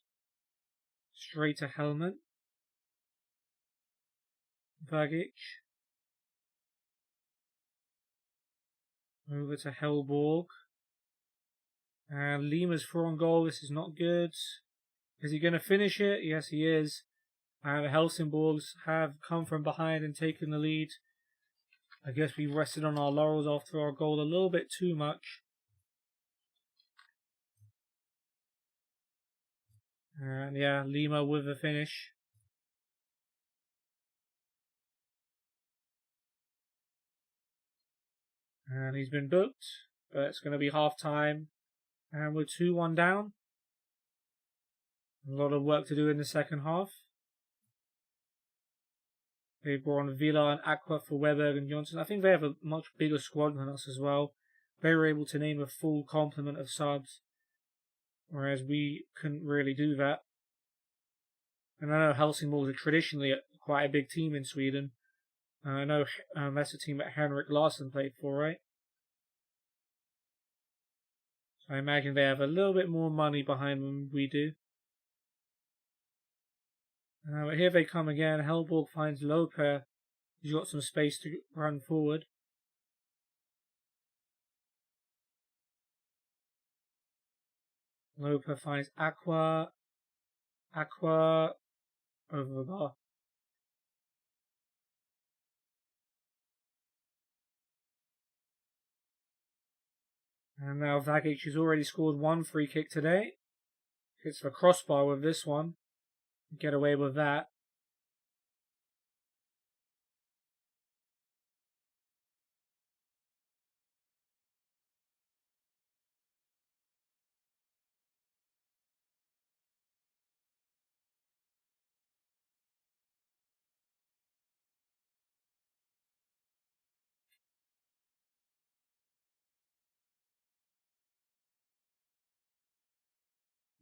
Straight to Hellman. Vagic. Over to Hellborg. And Lima's throw on goal. This is not good. Is he going to finish it? Yes, he is. And the Helsingborgs have come from behind and taken the lead. I guess we rested on our laurels after our goal a little bit too much. And yeah, Lima with the finish. And he's been booked, but it's going to be half time. And we're 2-1 down. A lot of work to do in the second half. They brought on Villa and Aqua for Weberg and Johnson. I think they have a much bigger squad than us as well. They were able to name a full complement of subs, whereas we couldn't really do that. And I know Helsingborg is traditionally quite a big team in Sweden. I know that's a team that Henrik Larsson played for, right? So I imagine they have a little bit more money behind them than we do. But here they come again. Hellborg finds Loper. He's got some space to run forward. Loper finds Aqua. Aqua over the bar. And now Vagic has already scored one free kick today. Hits the crossbar with this one. Get away with that.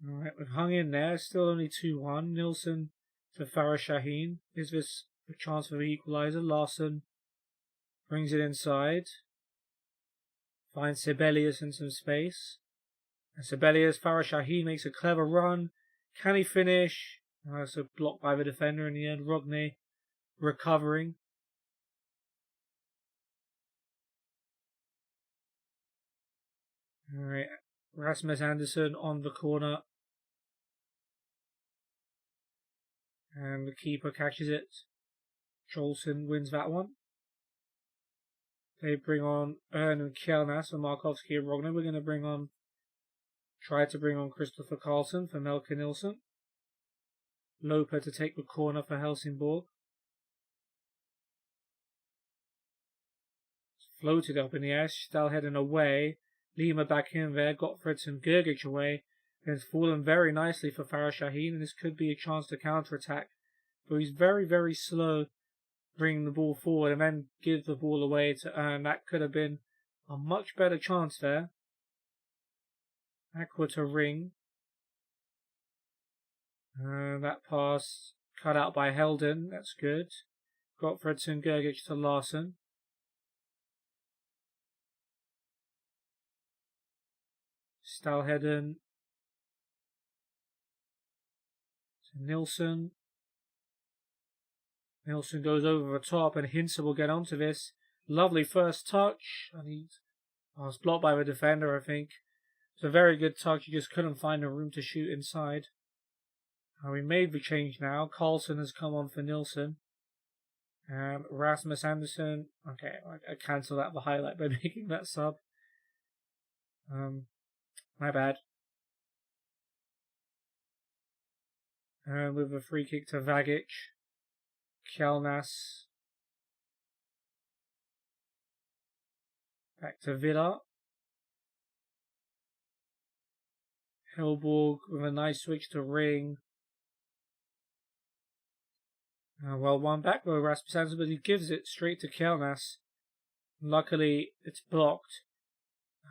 Alright, we've hung in there. Still only 2-1. Nilsson to Farah Shaheen. Is this a chance for the equaliser? Larsson brings it inside. Finds Sibelius in some space. And Sibelius, Farah Shaheen makes a clever run. Can he finish? So blocked by the defender in the end. Rogne recovering. Alright, Rasmus Andersson on the corner. And the keeper catches it. Jolson wins that one. They bring on Ern and Kjelnas and Markovsky and Rogne. We're going to try to bring on Christopher Carlson for Melker Nilsson. Loper to take the corner for Helsingborg. Floated up in the air. Stalheden away. Lima back in there. Gottfrids and Gergic away. It's fallen very nicely for Farah Shaheen, and this could be a chance to counter-attack. But he's very, very slow bringing the ball forward and then give the ball away to Ern. That could have been a much better chance there. Aqua to Ring. That pass cut out by Helden. That's good. Gottfrids and Gergic to Larsson. Stalheden. Nilsson. Nilsson goes over the top and Hintze will get onto this. Lovely first touch. And he was blocked by the defender, I think. It's a very good touch. He just couldn't find a room to shoot inside. We made the change now. Carlson has come on for Nilsson. Rasmus Andersson. Okay, I cancelled out the highlight by making that sub. My bad. With a free kick to Vagic. Kjelnas. Back to Villa. Hellborg with a nice switch to Ring. Well, one back by Rasmus Andersson, but he gives it straight to Kjelnas. Luckily, it's blocked.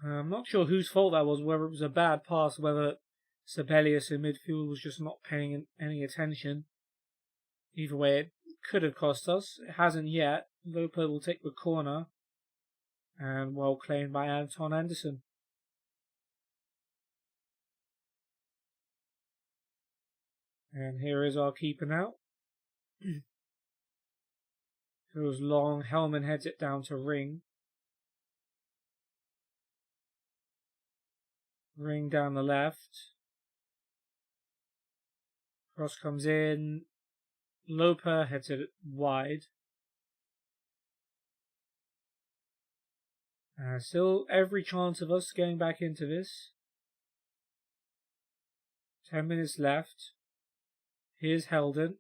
I'm not sure whose fault that was, whether it was a bad pass, whether Sibelius in midfield was just not paying any attention. Either way, it could have cost us. It hasn't yet. Loper will take the corner. And well claimed by Anton Andersson. And here is our keeper now. Goes long. Hellman heads it down to Ring. Ring down the left. Cross comes in. Loper heads it wide. Still every chance of us getting back into this. 10 minutes left. Here's Helden.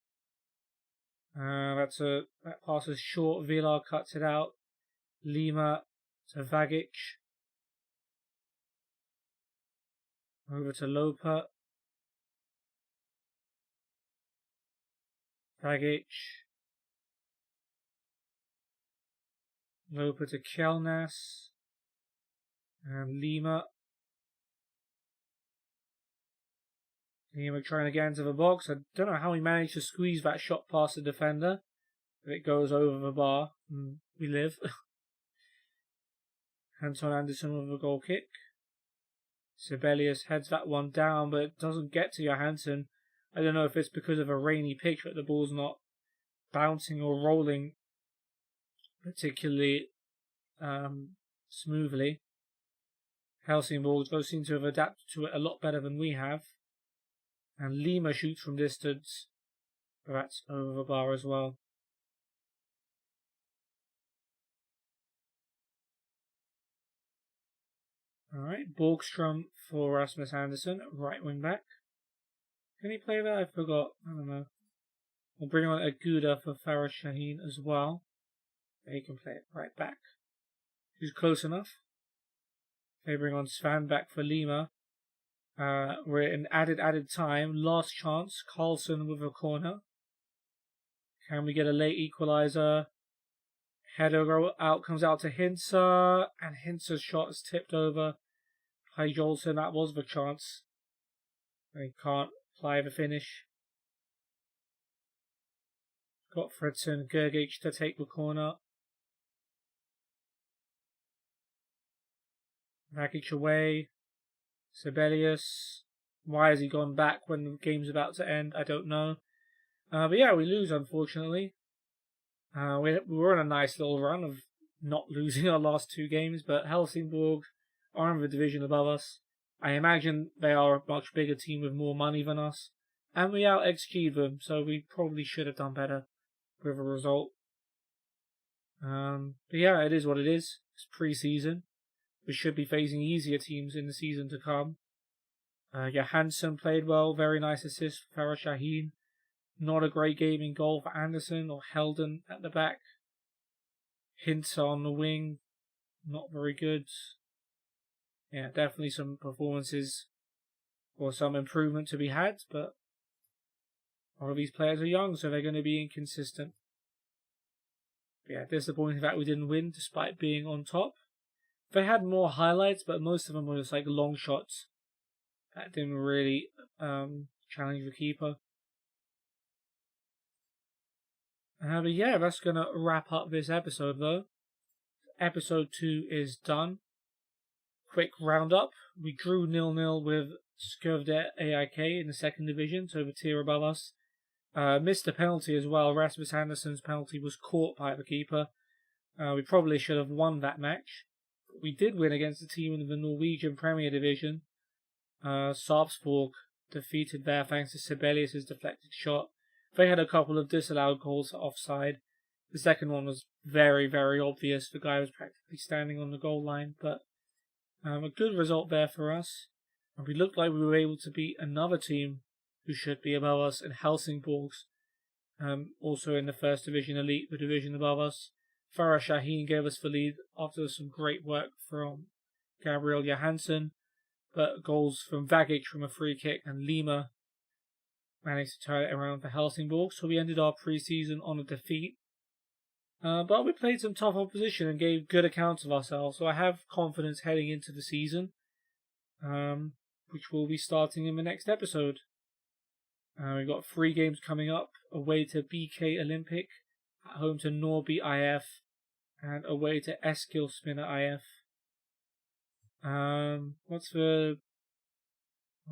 That pass is short. Villar cuts it out. Lima to Vagic. Over to Lopa. Vagic. Lopa to Kelnas. And Lima. Lima trying to get into the box. I don't know how he managed to squeeze that shot past the defender. But it goes over the bar. We live. Anton Anderson with a goal kick. Sibelius heads that one down, but it doesn't get to Johansson. I don't know if it's because of a rainy pitch, but the ball's not bouncing or rolling particularly smoothly. Helsingborgs both seem to have adapted to it a lot better than we have. And Lima shoots from distance, but that's over the bar as well. Alright, Borgstrom for Rasmus Andersson, right wing back. Can he play that? I forgot. I don't know. We'll bring on Aguda for Farah Shaheen as well. He can play it right back. Who's close enough. They bring on Svan back for Lima. We're in added time. Last chance. Carlson with a corner. Can we get a late equaliser? Header out, comes out to Hintzer, and Hintzer's shot is tipped over by Jolson. That was the chance. They can't apply the finish. Gottfredson, Gergic to take the corner. Vagic away. Sibelius. Why has he gone back when the game's about to end? I don't know. But yeah, we lose, unfortunately. We were on a nice little run of not losing our last two games, but Helsingborg are in the division above us. I imagine they are a much bigger team with more money than us, and we out-XG'd them, so we probably should have done better with a result. But yeah, it is what it is. It's pre-season. We should be facing easier teams in the season to come. Johansson played well, very nice assist for Farah Shaheen. Not a great game in goal for Anderson or Helden at the back. Hintzer on the wing, not very good. Yeah, definitely some performances or some improvement to be had, but all of these players are young, so they're going to be inconsistent. But yeah, disappointing that we didn't win despite being on top. They had more highlights, but most of them were just like long shots that didn't really challenge the keeper. But yeah, that's going to wrap up this episode though. Episode 2 is done. Quick roundup. We drew 0-0 with Skövde AIK in the second division, so the tier above us. Missed a penalty as well. Rasmus Andersson's penalty was caught by the keeper. We probably should have won that match. But we did win against a team in the Norwegian Premier Division. Sarpsborg defeated there thanks to Sibelius' deflected shot. They had a couple of disallowed goals offside. The second one was very, very obvious. The guy was practically standing on the goal line, but a good result there for us. And we looked like we were able to beat another team who should be above us in Helsingborgs, also in the first division elite, the division above us. Farah Shaheen gave us the lead after some great work from Gabriel Johansson, but goals from Vagic from a free kick and Lima managed to turn it around for Helsingborg, so we ended our pre-season on a defeat. But we played some tough opposition and gave good accounts of ourselves, so I have confidence heading into the season, which will be starting in the next episode. We've got 3 games coming up, away to BK Olympic, at home to Norby IF, and away to Eskilsminna IF. Where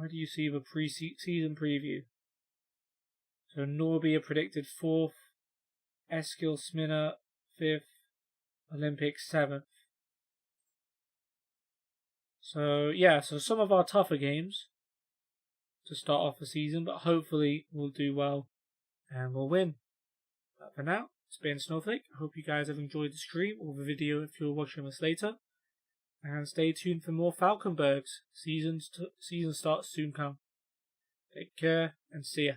do you see the pre-season preview? So Norby are predicted 4th, Eskilsminna 5th, Olympic 7th. So yeah, so some of our tougher games to start off the season, but hopefully we'll do well and we'll win. But for now, it's been Snowflake. I hope you guys have enjoyed the stream or the video if you're watching this later. And stay tuned for more Falkenbergs. Season starts soon come. Take care and see ya.